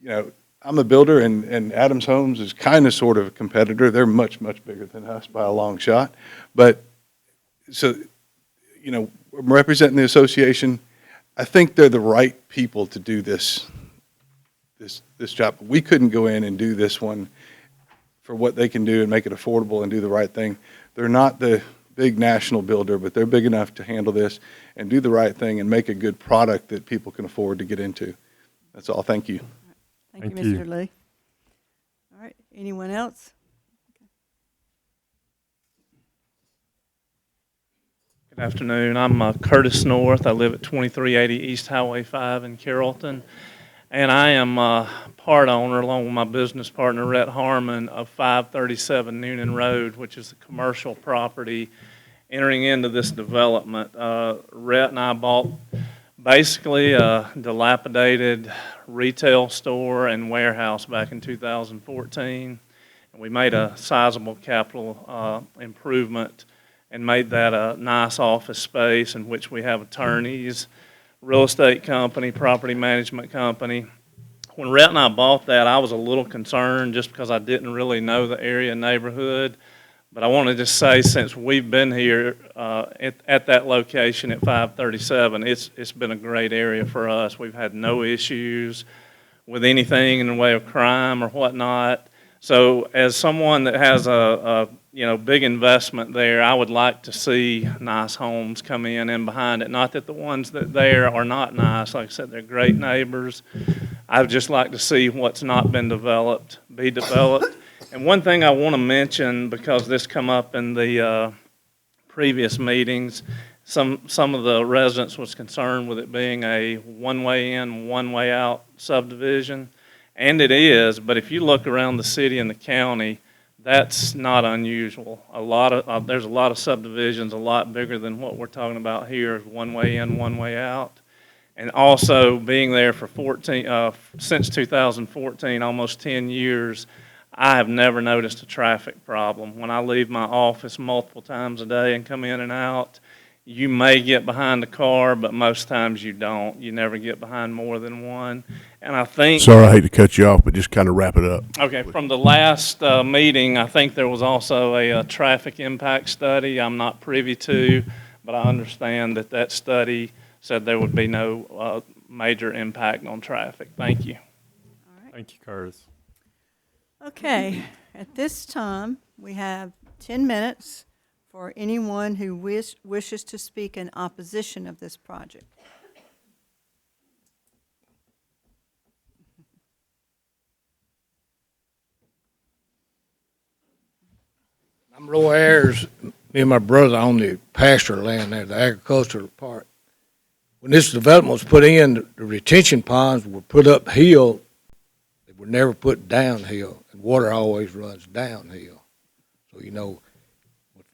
you know, I'm a builder, and Adams Homes is kind of sort of a competitor. They're much, much bigger than us by a long shot. But, so, you know, I'm representing the association. I think they're the right people to do this job. We couldn't go in and do this one for what they can do and make it affordable and do the right thing. They're not the big national builder, but they're big enough to handle this and do the right thing and make a good product that people can afford to get into. That's all. Thank you. Thank you, Mr. Lee. All right, anyone else? Good afternoon. I'm Curtis North. I live at 2380 East Highway 5 in Carrollton. And I am part owner, along with my business partner, Rhett Harmon, of 537 Noonan Road, which is a commercial property entering into this development. Rhett and I bought basically a dilapidated retail store and warehouse back in 2014. And we made a sizable capital improvement and made that a nice office space in which we have attorneys, real estate company, property management company. When Rhett and I bought that, I was a little concerned just because I didn't really know the area and neighborhood. But I want to just say, since we've been here at that location at 537, it's been a great area for us. We've had no issues with anything in the way of crime or whatnot. So as someone that has a big investment there, I would like to see nice homes come in behind it. Not that the ones that there are not nice. Like I said, they're great neighbors. I would just like to see what's not been developed be developed. And one thing I want to mention, because this come up in the previous meetings, some of the residents was concerned with it being a one-way in, one-way out subdivision. And it is, but if you look around the city and the county, that's not unusual. There's a lot of subdivisions, a lot bigger than what we're talking about here, one way in, one way out. And also being there for since 2014, almost 10 years, I have never noticed a traffic problem. When I leave my office multiple times a day and come in and out, you may get behind a car, but most times you don't. You never get behind more than one. And I think... Sorry, I hate to cut you off, but just kind of wrap it up. Okay, from the last meeting, I think there was also a traffic impact study I'm not privy to, but I understand that study said there would be no major impact on traffic. Thank you. All right. Thank you, Curtis. Okay, at this time, we have 10 minutes for anyone who wishes to speak in opposition of this project. I'm Roy Ayers. Me and my brother own the pasture land there, the agricultural part. When this development was put in, the retention ponds were put uphill. They were never put downhill, and water always runs downhill. So, you know,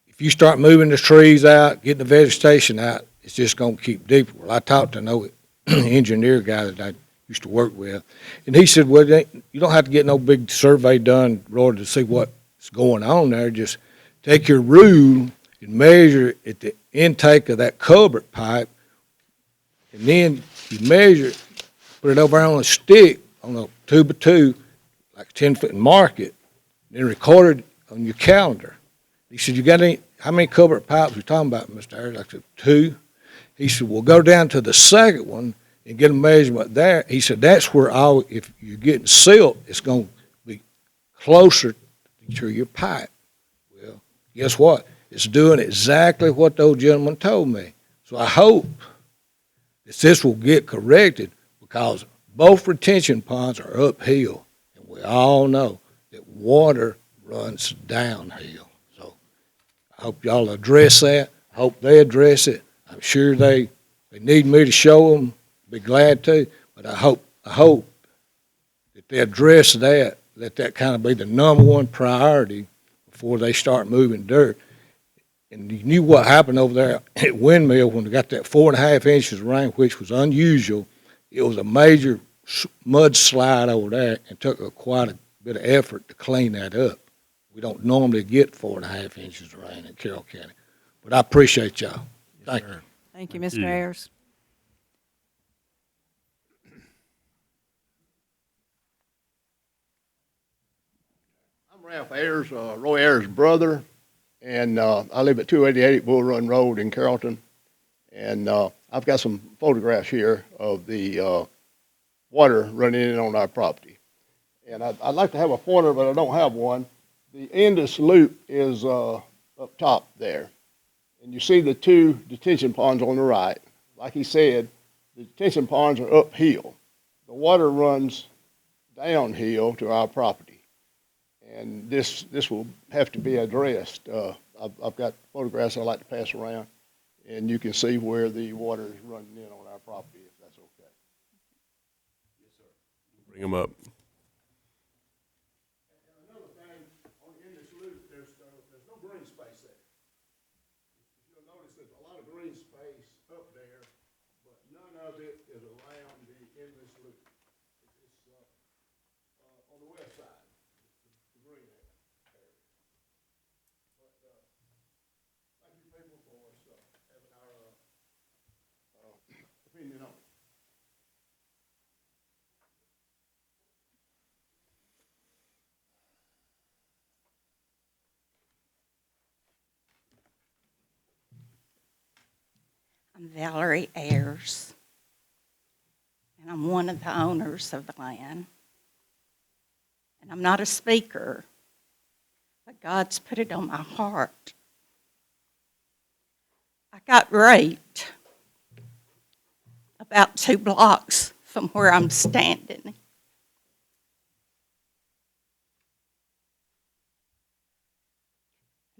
if you start moving the trees out, getting the vegetation out, it's just going to keep deeper. Well, I talked to an engineer guy that I used to work with, and he said, well, you don't have to get no big survey done in order to see what's going on there. Just take your rule and measure at the intake of that culvert pipe, and then you measure it, put it over on a stick, on a 2x2, like 10-foot, and mark it, then record it on your calendar. He said, you got any, how many culvert pipes we talking about, Mr. Ayers? I said, 2. He said, well, go down to the second one and get a measurement there. He said, that's where if you're getting silt, it's going to be closer to your pipe. Well, guess what? It's doing exactly what those gentlemen told me. So I hope that this will get corrected, because both retention ponds are uphill, and we all know that water runs downhill. So I hope y'all address that. I hope they address it. I'm sure they need me to show them. Be glad to, but I hope that they address that. Let that kind of be the number one priority before they start moving dirt. And you knew what happened over there at Windmill when we got that 4.5 inches of rain, which was unusual. It was a major mudslide over there, and took quite a bit of effort to clean that up. We don't normally get 4.5 inches of rain in Carroll County. But I appreciate y'all. Thank you. Thank you, Mr. Ayers. I'm Ralph Ayers, Roy Ayers' brother, and I live at 288 Bull Run Road in Carrollton. And I've got some photographs here of the water running in on our property. And I'd like to have a pointer, but I don't have one. The Indus Loop is up top there. And you see the 2 detention ponds on the right. Like he said, the detention ponds are uphill. The water runs downhill to our property. And this will have to be addressed. I've got photographs I'd like to pass around, and you can see where the water is running in on our property, if that's okay. Yes, sir. Bring them up. And another thing, in this loop, there's no green space there. You'll notice there's a lot of green space up there, but none of it is around the endless loop. It's on the west side. Green area. But thank you people for having our opinion on it. I'm Valerie Ayers, and I'm one of the owners of the land. And I'm not a speaker, but God's put it on my heart. I got raped about 2 blocks from where I'm standing. And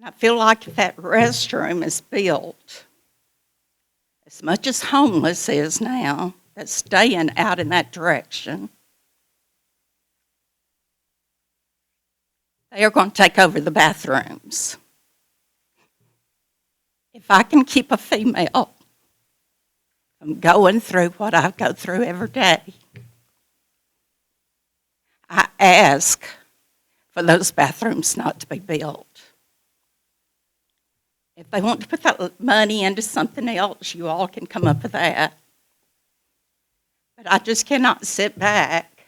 I feel like if that restroom is built, as much as homeless is now, that's staying out in that direction, they are going to take over the bathrooms. If I can keep a female from going through what I go through every day, I ask for those bathrooms not to be built. If they want to put that money into something else, you all can come up with that. But I just cannot sit back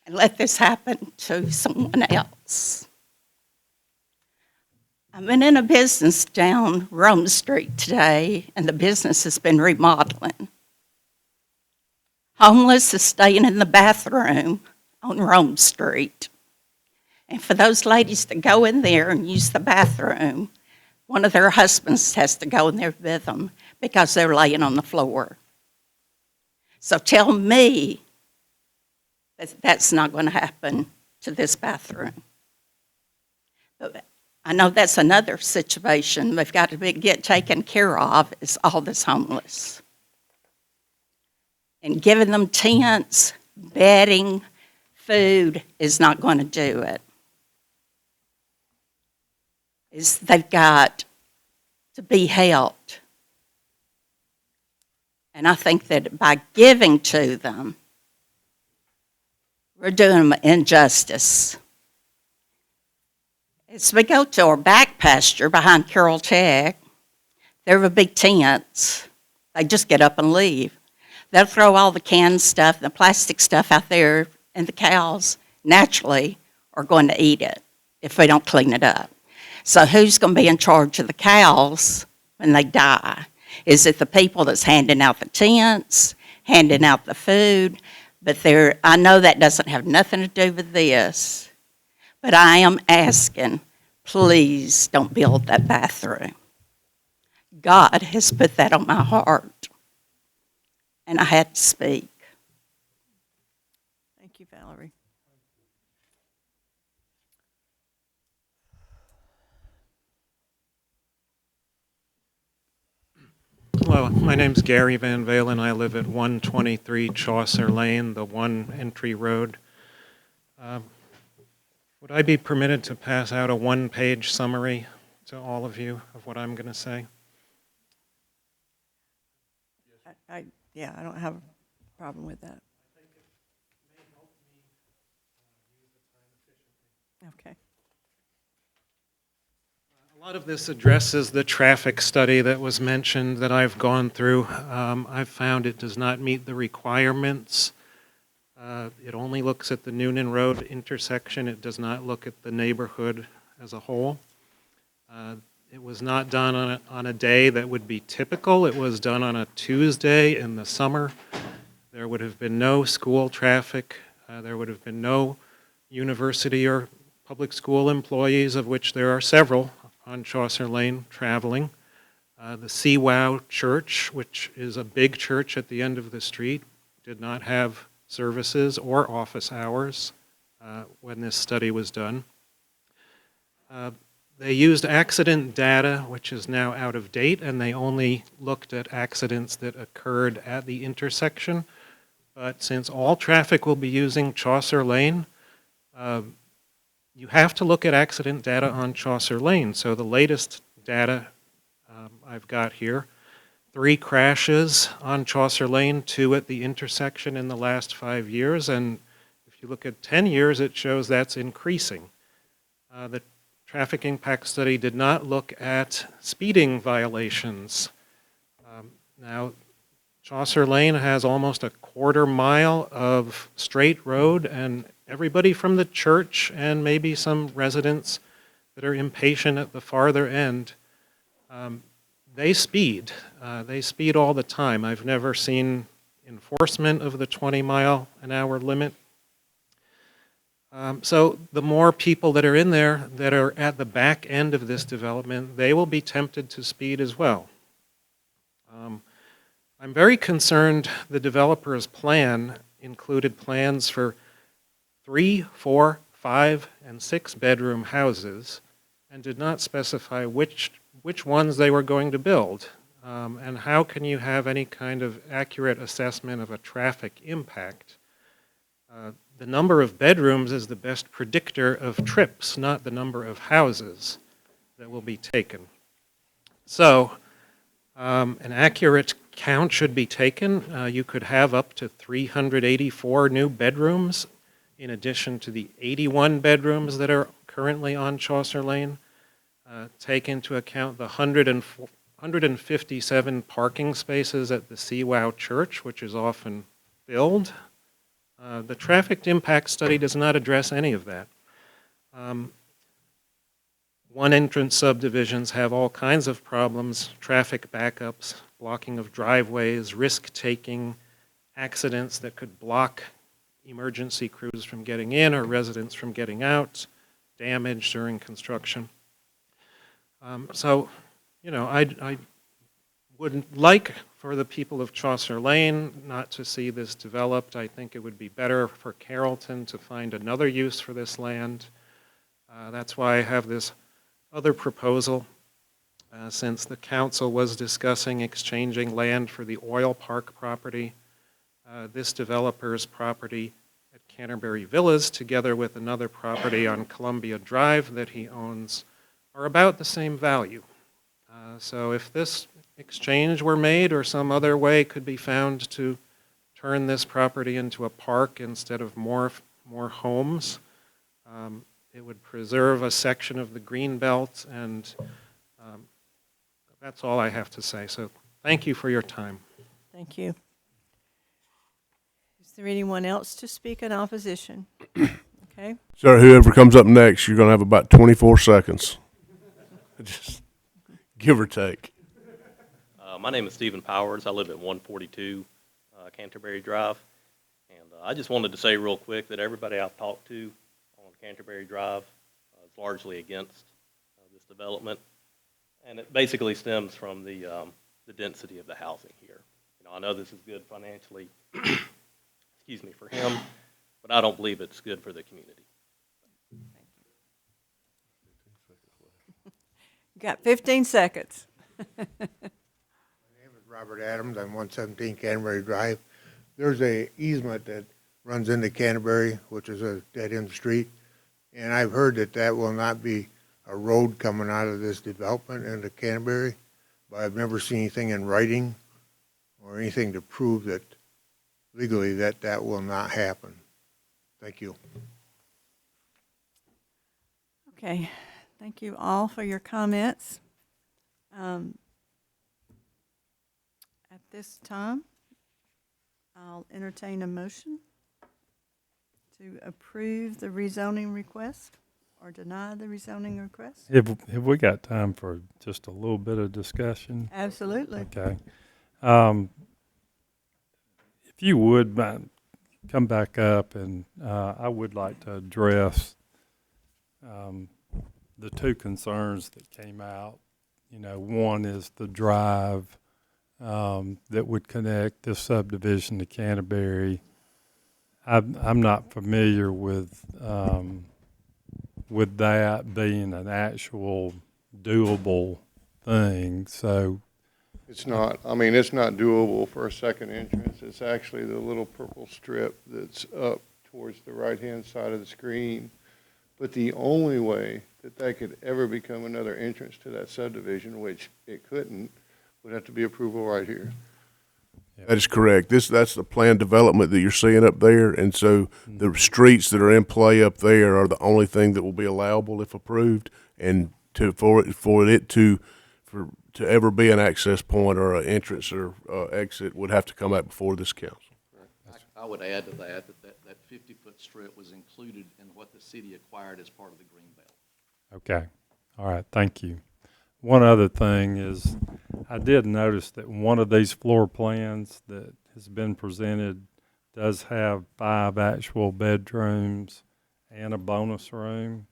and let this happen to someone else. I'm in a business down Rome Street today, and the business has been remodeling. Homeless is staying in the bathroom on Rome Street. And for those ladies that go in there and use the bathroom, one of their husbands has to go in there with them because they're laying on the floor. So tell me that that's not going to happen to this bathroom. But I know that's another situation they've got to get taken care of, is all this homeless. And giving them tents, bedding, food is not going to do it. They've got to be helped. And I think that by giving to them, we're doing them injustice. As we go to our back pasture behind Carrollton-GA, there will be tents. They just get up and leave. They'll throw all the canned stuff, the plastic stuff out there, and the cows naturally are going to eat it if we don't clean it up. So who's going to be in charge of the cows when they die? Is it the people that's handing out the tents, handing out the food? But I know that doesn't have nothing to do with this. But I am asking, please don't build that bathroom. God has put that on my heart. And I had to speak. Thank you, Valerie. Hello, my name's Gary Van Valen. I live at 123 Chaucer Lane, the one entry road. Would I be permitted to pass out a one-page summary to all of you of what I'm going to say? Yeah, I don't have a problem with that. Okay. A lot of this addresses the traffic study that was mentioned that I've gone through. I've found it does not meet the requirements. It only looks at the Noonan Road intersection. It does not look at the neighborhood as a whole. It was not done on a day that would be typical. It was done on a Tuesday in the summer. There would have been no school traffic. There would have been no university or public school employees, of which there are several on Chaucer Lane traveling. The CWOW Church, which is a big church at the end of the street, did not have services or office hours when this study was done. They used accident data, which is now out of date, and they only looked at accidents that occurred at the intersection. But since all traffic will be using Chaucer Lane, you have to look at accident data on Chaucer Lane. So the latest data I've got here, 3 crashes on Chaucer Lane, 2 at the intersection in the last 5 years. And if you look at 10 years, it shows that's increasing. The traffic impact study did not look at speeding violations. Now, Chaucer Lane has almost a quarter mile of straight road, and everybody from the church and maybe some residents that are impatient at the farther end, they speed. They speed all the time. I've never seen enforcement of the 20-mile-an-hour limit. So the more people that are in there that are at the back end of this development, they will be tempted to speed as well. I'm very concerned the developer's plan included plans for 3, 4, 5, and 6 bedroom houses and did not specify which ones they were going to build. And how can you have any kind of accurate assessment of a traffic impact? The number of bedrooms is the best predictor of trips, not the number of houses that will be taken. So, an accurate count should be taken. You could have up to 384 new bedrooms in addition to the 81 bedrooms that are currently on Chaucer Lane. Take into account the 157 parking spaces at the CWOW Church, which is often filled. The traffic impact study does not address any of that. One entrance subdivisions have all kinds of problems: traffic backups, blocking of driveways, risk-taking, accidents that could block emergency crews from getting in or residents from getting out, damage during construction. So, you know, I would like for the people of Chaucer Lane not to see this developed. I think it would be better for Carrollton to find another use for this land. That's why I have this other proposal. Since the council was discussing exchanging land for the oil park property, this developer's property at Canterbury Villas, together with another property on Columbia Drive that he owns, are about the same value. So if this exchange were made or some other way could be found to turn this property into a park instead of more homes, it would preserve a section of the green belt, and that's all I have to say. So thank you for your time. Thank you. Is there anyone else to speak in opposition? Okay. Sir, whoever comes up next, you're going to have about 24 seconds. Just give or take. My name is Stephen Powers. I live at 142 Canterbury Drive. And I just wanted to say real quick that everybody I've talked to on Canterbury Drive is largely against this development. And it basically stems from the density of the housing here. You know, I know this is good financially, excuse me, for him, but I don't believe it's good for the community. You got 15 seconds. My name is Robert Adams. I'm 117 Canterbury Drive. There's a easement that runs into Canterbury, which is a dead-end street, and I've heard that that will not be a road coming out of this development into Canterbury, but I've never seen anything in writing or anything to prove that legally that that will not happen. Thank you. Okay. Thank you all for your comments. At this time, I'll entertain a motion to approve the rezoning request or deny the rezoning request. Have we got time for just a little bit of discussion? Absolutely. Okay. If you would come back up, and I would like to address the two concerns that came out. You know, one is the drive that would connect this subdivision to Canterbury. I'm not familiar with that being an actual doable thing, so. It's not. I mean, it's not doable for a second entrance. It's actually the little purple strip that's up towards the right-hand side of the screen. But the only way that that could ever become another entrance to that subdivision, which it couldn't, would have to be approval right here. That is correct. That's the planned development that you're seeing up there, and so the streets that are in play up there are the only thing that will be allowable if approved, and for it to ever be an access point or an entrance or exit would have to come out before this council. I would add to that 50-foot strip was included in what the city acquired as part of the Greenbelt. Okay. All right. Thank you. One other thing is I did notice that one of these floor plans that has been presented does have 5 actual bedrooms and a bonus room.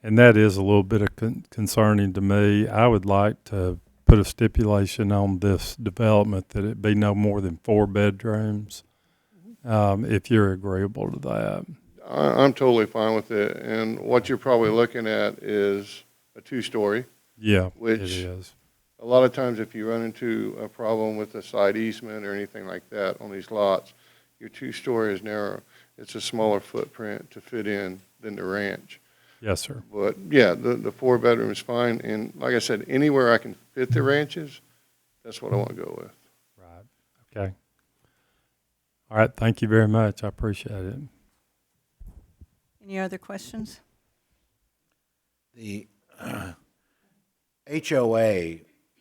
And that is a little bit of concerning to me. I would like to put a stipulation on this development that it be no more than 4 bedrooms, if you're agreeable to that. I'm totally fine with it. And what you're probably looking at is a 2-story. Yeah, which it is. A lot of times if you run into a problem with a side easement or anything like that on these lots, your 2-story is narrow. It's a smaller footprint to fit in than the ranch. Yes, sir. But yeah, the 4-bedroom is fine. And like I said, anywhere I can fit the ranches, that's what I want to go with. Right. Okay. All right. Thank you very much. I appreciate it. Any other questions? The HOA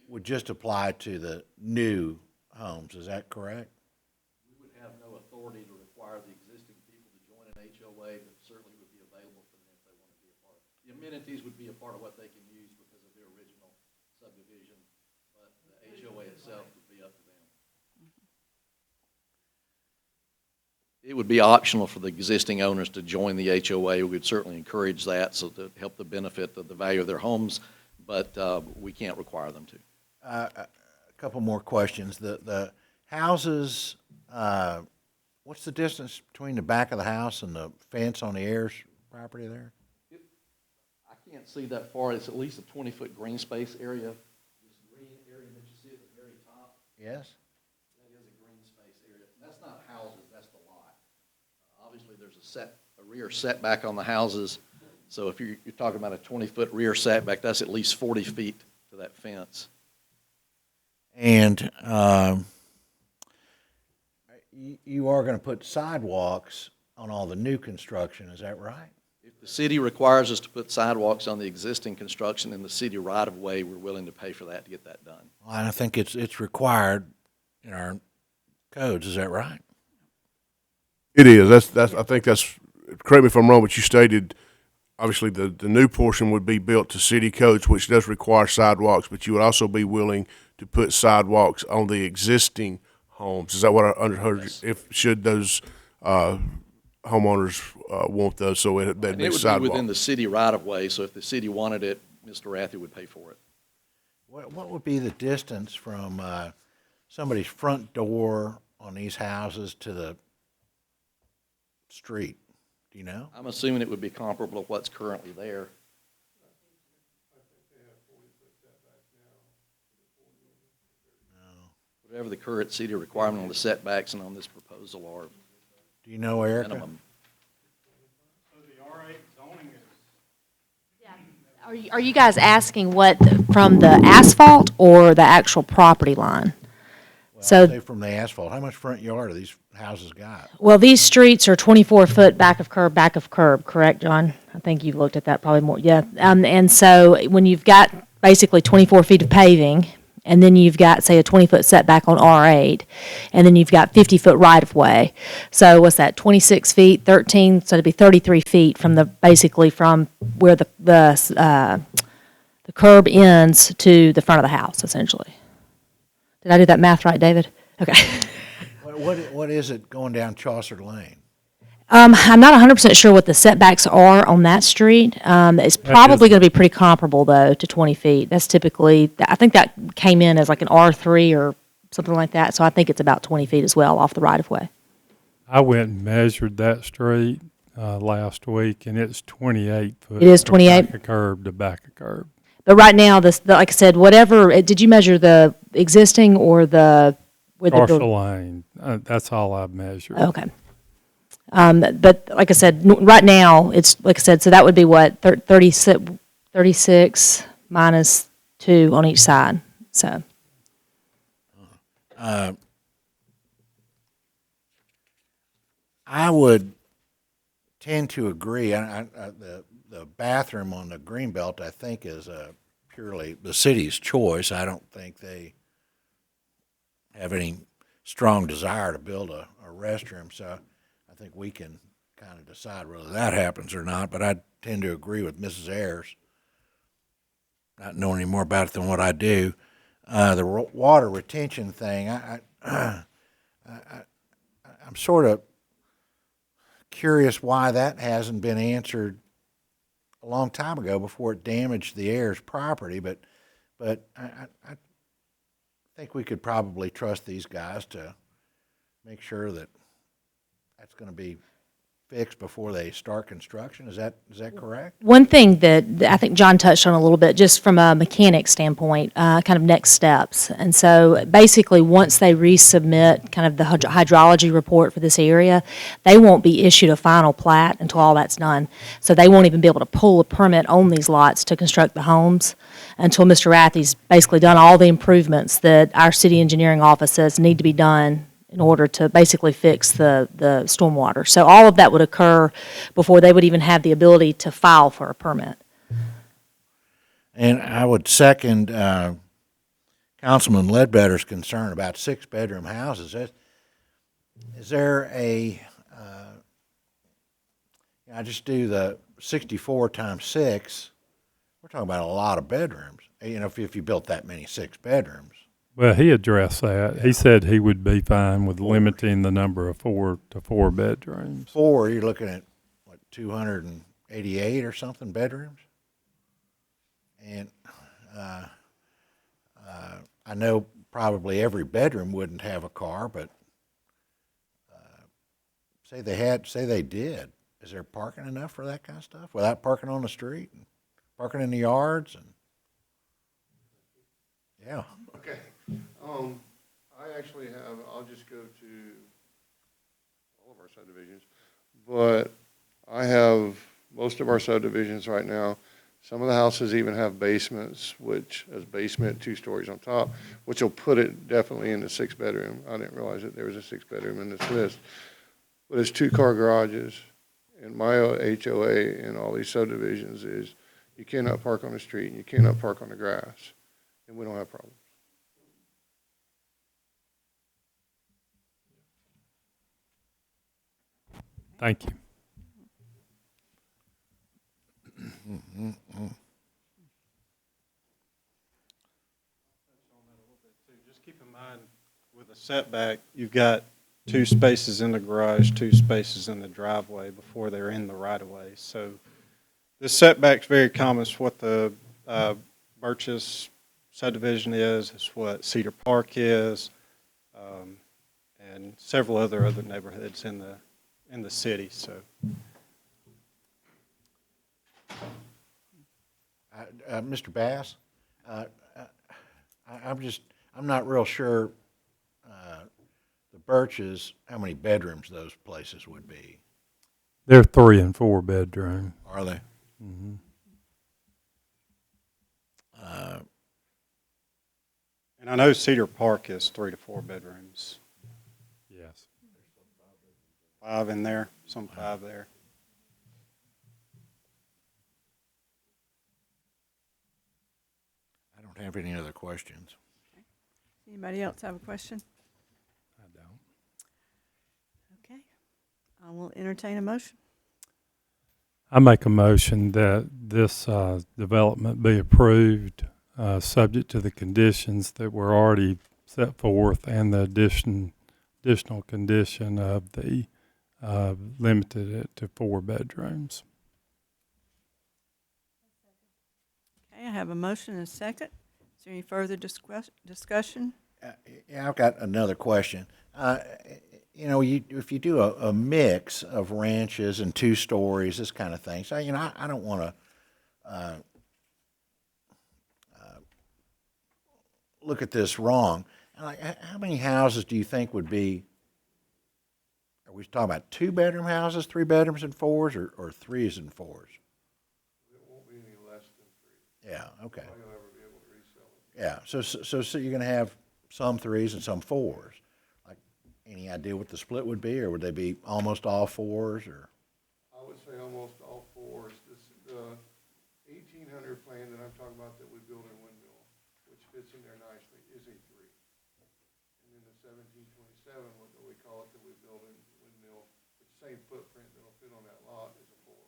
would just apply to the new homes, is that correct? We would have no authority to require the existing people to join an HOA, but certainly would be available for them if they want to be a part of it. The amenities would be a part of what they can use because of their original subdivision, but the HOA itself would be up to them. It would be optional for the existing owners to join the HOA. We would certainly encourage that so to help the benefit of the value of their homes, but we can't require them to. A couple more questions. The houses, what's the distance between the back of the house and the fence on the heirs property there? can't see that far. It's at least a 20-foot green space area. This green area that you see at the very top, Yes? that is a green space area. That's not houses, that's the lot. Obviously, there's a rear setback on the houses. So if you're talking about a 20-foot rear setback, that's at least 40 feet to that fence. And you are going to put sidewalks on all the new construction, is that right? If the city requires us to put sidewalks on the existing construction in the city right-of-way, we're willing to pay for that to get that done. Well, and I think it's required in our codes, is that right? It is. I think that's, correct me if I'm wrong, but you stated, obviously, the new portion would be built to city codes, which does require sidewalks, but you would also be willing to put sidewalks on the existing homes. Is that what I underheard? Yes. If, should those, homeowners, want those, so they'd And be it would be sidewalk? within the city right-of-way, so if the city wanted it, Mr. Rathie would pay for it. What would be the distance from somebody's front door on these houses to the street? Do you know? I'm assuming it would be comparable to what's currently there. Whatever the current city requirement on the setbacks and on this proposal are. Do you know, Erica? Minimum. Are you guys asking what, from the asphalt or the actual property line? So, Say from the asphalt, how much front yard do these houses got? well, these streets are 24 foot back of curb, correct, John? I think you've looked at that probably more, yeah. And so when you've got basically 24 feet of paving, and then you've got, say, a 20-foot setback on R8, and then you've got 50-foot right-of-way. So what's that, 26 feet, 13, so it'd be 33 feet from basically from where the curb ends to the front of the house, essentially. Did I do that math right, David? Okay. What is it going down Chaucer Lane? I'm not 100% sure what the setbacks are on that street. It's probably going to be pretty comparable, though, to 20 feet. That's typically, I think that came in as like an R3 or something like that, so I think it's about 20 feet as well off the right-of-way. I went and measured that street last week, and it's 28 foot. It is 28? Back of curb to back of curb. But right now, like I said, whatever, did you measure the existing or the? Partial lane, that's all I've measured. Okay. But like I said, right now, it's, like I said, so that would be what, 36 minus 2 on each side, so. I would tend to agree. The bathroom on the Greenbelt, I think, is purely the city's choice. I don't think they have any strong desire to build a restroom, so I think we can kind of decide whether that happens or not. But I tend to agree with Mrs. Ayers, not knowing any more about it than what I do. The water retention thing, I'm sort of curious why that hasn't been answered a long time ago before it damaged the Ayers property. But I think we could probably trust these guys to make sure that that's going to be fixed before they start construction. Is that correct? One thing that I think John touched on a little bit, just from a mechanic standpoint, kind of next steps. And so basically, once they resubmit kind of the hydrology report for this area, they won't be issued a final plat until all that's done. So they won't even be able to pull a permit on these lots to construct the homes until Mr. Rathie's basically done all the improvements that our city engineering office says need to be done in order to basically fix the stormwater. So all of that would occur before they would even have the ability to file for a permit. And I would second Councilman Ledbetter's concern about 6-bedroom houses. Is there I just do the 64 times 6, we're talking about a lot of bedrooms, if you built that many 6 bedrooms. Well, he addressed that. He said he would be fine with limiting the number of 4 to 4 bedrooms. 4, you're looking at, 288 or something bedrooms? And I know probably every bedroom wouldn't have a car, but say they did. Is there parking enough for that kind of stuff without parking on the street? parking in the yards and, yeah. Okay. I actually have, I'll just go to all of our subdivisions, but I have most of our subdivisions right now. Some of the houses even have basements, which is basement, 2 stories on top, which will put it definitely in the 6-bedroom. I didn't realize that there was a 6-bedroom in this list. But it's 2-car garages. And my HOA in all these subdivisions is you cannot park on the street and you cannot park on the grass. And we don't have problems. Thank you. Just keep in mind, with a setback, you've got 2 spaces in the garage, 2 spaces in the driveway before they're in the right-of-way. So this setback's very common. It's what the Burgess subdivision is. It's what Cedar Park is, and several other neighborhoods in the city. So. Mr. Bass, I'm not real sure, the Birches, how many bedrooms those places would be. They're 3 and 4 bedroom. Are they? Mm-hmm. And I know Cedar Park is 3 to 4 bedrooms. Yes. 5 in there, some 5 there. I don't have any other questions. Anybody else have a question? I don't. Okay. I will entertain a motion. I make a motion that this development be approved, subject to the conditions that were already set forth and the additional condition of the limited it to 4 bedrooms. Okay, I have a motion and a second. Is there any further discussion? Yeah, I've got another question. If you do a mix of ranches and 2 stories, this kind of thing, so, I don't want to look at this wrong. Like, how many houses do you think would be, are we talking about 2-bedroom houses, 3 bedrooms and 4s, or 3s and 4s? It won't be any less than 3. Yeah, okay. All you'll ever be able to resell it. Yeah, so you're going to have some 3s and some 4s. Like, any idea what the split would be, or would they be almost all 4s, or? I would say almost all 4s. The 1800 plan that I'm talking about that we built in Windmill, which fits in there nicely, is a 3. And then the 1727, what we call it, that we built in Windmill, the same footprint that'll fit on that lot is a 4.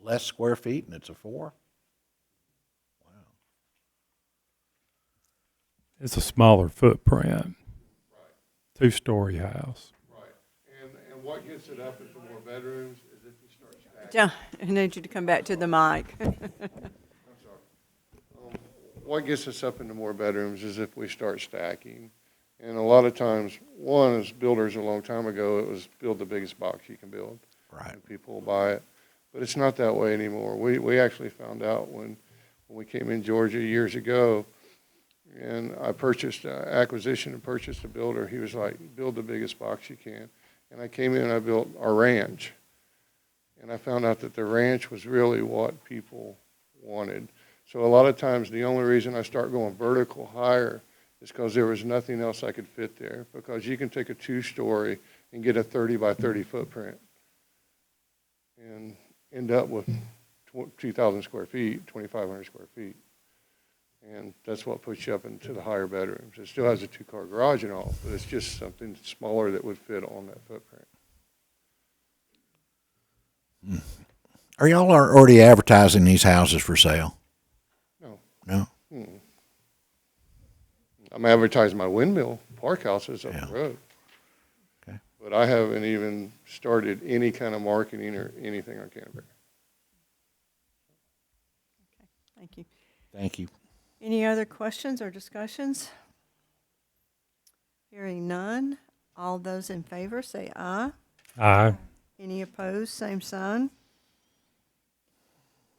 Less square feet and it's a 4? It's a smaller footprint. Right. 2-story house. Right. And what gets it up into more bedrooms is if you start stacking. Yeah, I need you to come back to the mic. I'm sorry. What gets us up into more bedrooms is if we start stacking. And a lot of times, one, as builders a long time ago, it was build the biggest box you can build. Right. And people will buy it. But it's not that way anymore. We actually found out when we came in Georgia years ago, and I purchased acquisition and purchased a builder. He was like, build the biggest box you can. And I came in and I built our ranch. And I found out that the ranch was really what people wanted. So a lot of times the only reason I start going vertical higher is because there was nothing else I could fit there. Because you can take a 2-story and get a 30 by 30 footprint and end up with 2,000 square feet, 2,500 square feet. And that's what puts you up into the higher bedrooms. It still has a 2-car garage and all, but it's just something smaller that would fit on that footprint. Are y'all already advertising these houses for sale? No. No? I'm advertising my Windmill Park houses up the road. Okay. But I haven't even started any kind of marketing or anything on Canterbury. Thank you. Thank you. Any other questions or discussions? Hearing none. All those in favor say aye. Aye. Any opposed, same sign.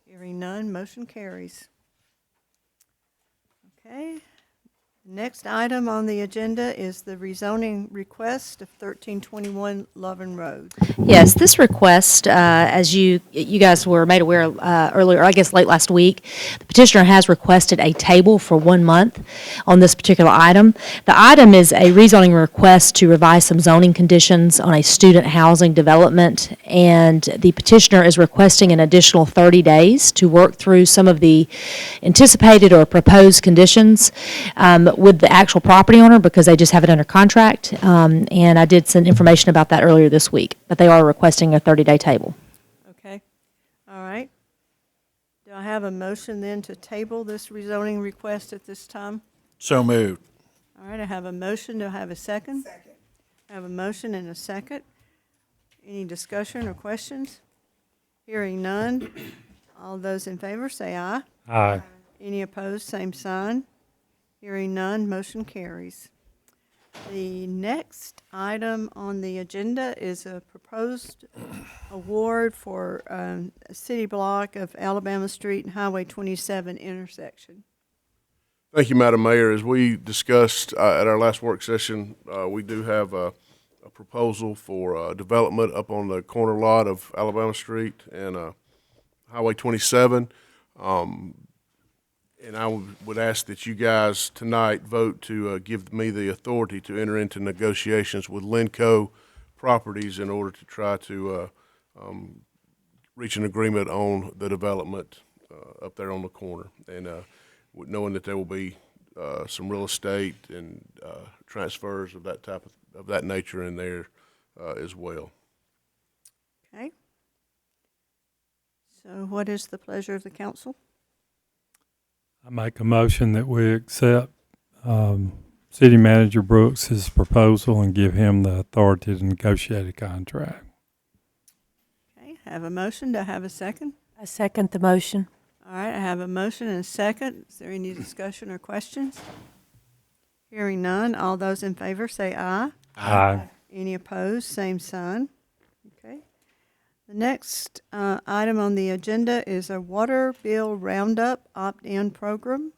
Hearing none, motion carries. Okay. Next item on the agenda is the rezoning request of 1321 Lovin Road. Yes, this request, as you guys were made aware earlier, I guess late last week, the petitioner has requested a table for 1 month on this particular item. The item is a rezoning request to revise some zoning conditions on a student housing development, and the petitioner is requesting an additional 30 days to work through some of the anticipated or proposed conditions with the actual property owner, because they just have it under contract, and I did send information about that earlier this week, but they are requesting a 30-day table. Okay, all right. Do I have a motion then to table this rezoning request at this time? So moved. All right, I have a motion. Do I have a second? Second. I have a motion and a second. Any discussion or questions? Hearing none. All those in favor say aye. Aye. Any opposed, same sign. Hearing none, motion carries. The next item on the agenda is a proposed award for a city block of Alabama Street and Highway 27 intersection. Thank you, Madam Mayor. As we discussed at our last work session, we do have a proposal for development up on the corner lot of Alabama Street and Highway 27. And I would ask that you guys tonight vote to give me the authority to enter into negotiations with Lenco Properties in order to try to reach an agreement on the development up there on the corner. And knowing that there will be some real estate and transfers of that type of that nature in there as well. Okay. So what is the pleasure of the council? I make a motion that we accept City Manager Brooks's proposal and give him the authority to negotiate a contract. Okay, I have a motion. Do I have a second? I second the motion. All right, I have a motion and a second. Is there any discussion or questions? Hearing none, all those in favor say aye. Aye. Any opposed, same sign. Okay. The next item on the agenda is a water bill roundup opt-in program.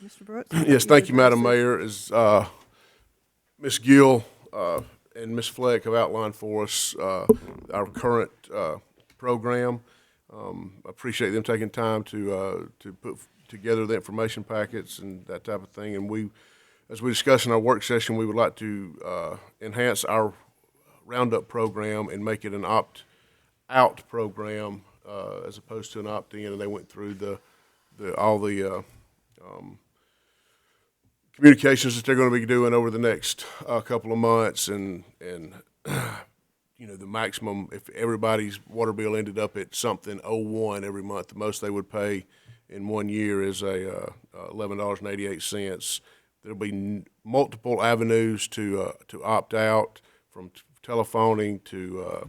Mr. Brooks? Yes, thank you, Madam Mayor. As Ms. Gill and Ms. Fleck have outlined for us our current program. Appreciate them taking time to put together the information packets and that type of thing. And we, as we discussed in our work session, we would like to enhance our roundup program and make it an opt-out program as opposed to an opt-in. And they went through all the communications that they're going to be doing over the next couple of months, and you know, the maximum, if everybody's water bill ended up at something 01 every month, the most they would pay in 1 year is $11.88. There'll be multiple avenues to opt out, from telephoning to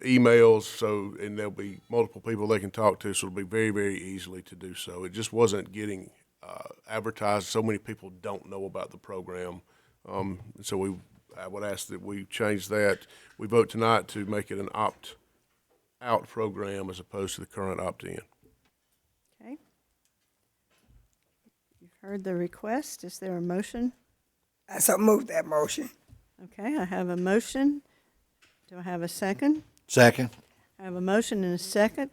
emails. So, and there'll be multiple people they can talk to. So it'll be very, very easily to do so. It just wasn't getting advertised. So many people don't know about the program. And so I would ask that we change that. We vote tonight to make it an opt-out program as opposed to the current opt-in. Okay. You've heard the request. Is there a motion? I so move that motion. Okay, I have a motion. Do I have a second? Second. I have a motion and a second.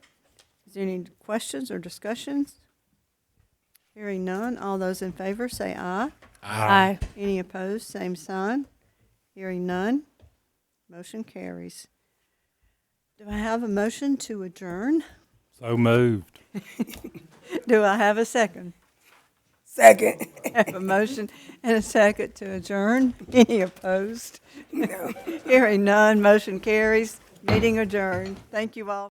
Is there any questions or discussions? Hearing none, all those in favor say aye. Aye. Any opposed, same sign. Hearing none, motion carries. Do I have a motion to adjourn? So moved. Do I have a second? Second. I have a motion and a second to adjourn. Any opposed? No. Hearing none, motion carries. Meeting adjourned. Thank you all.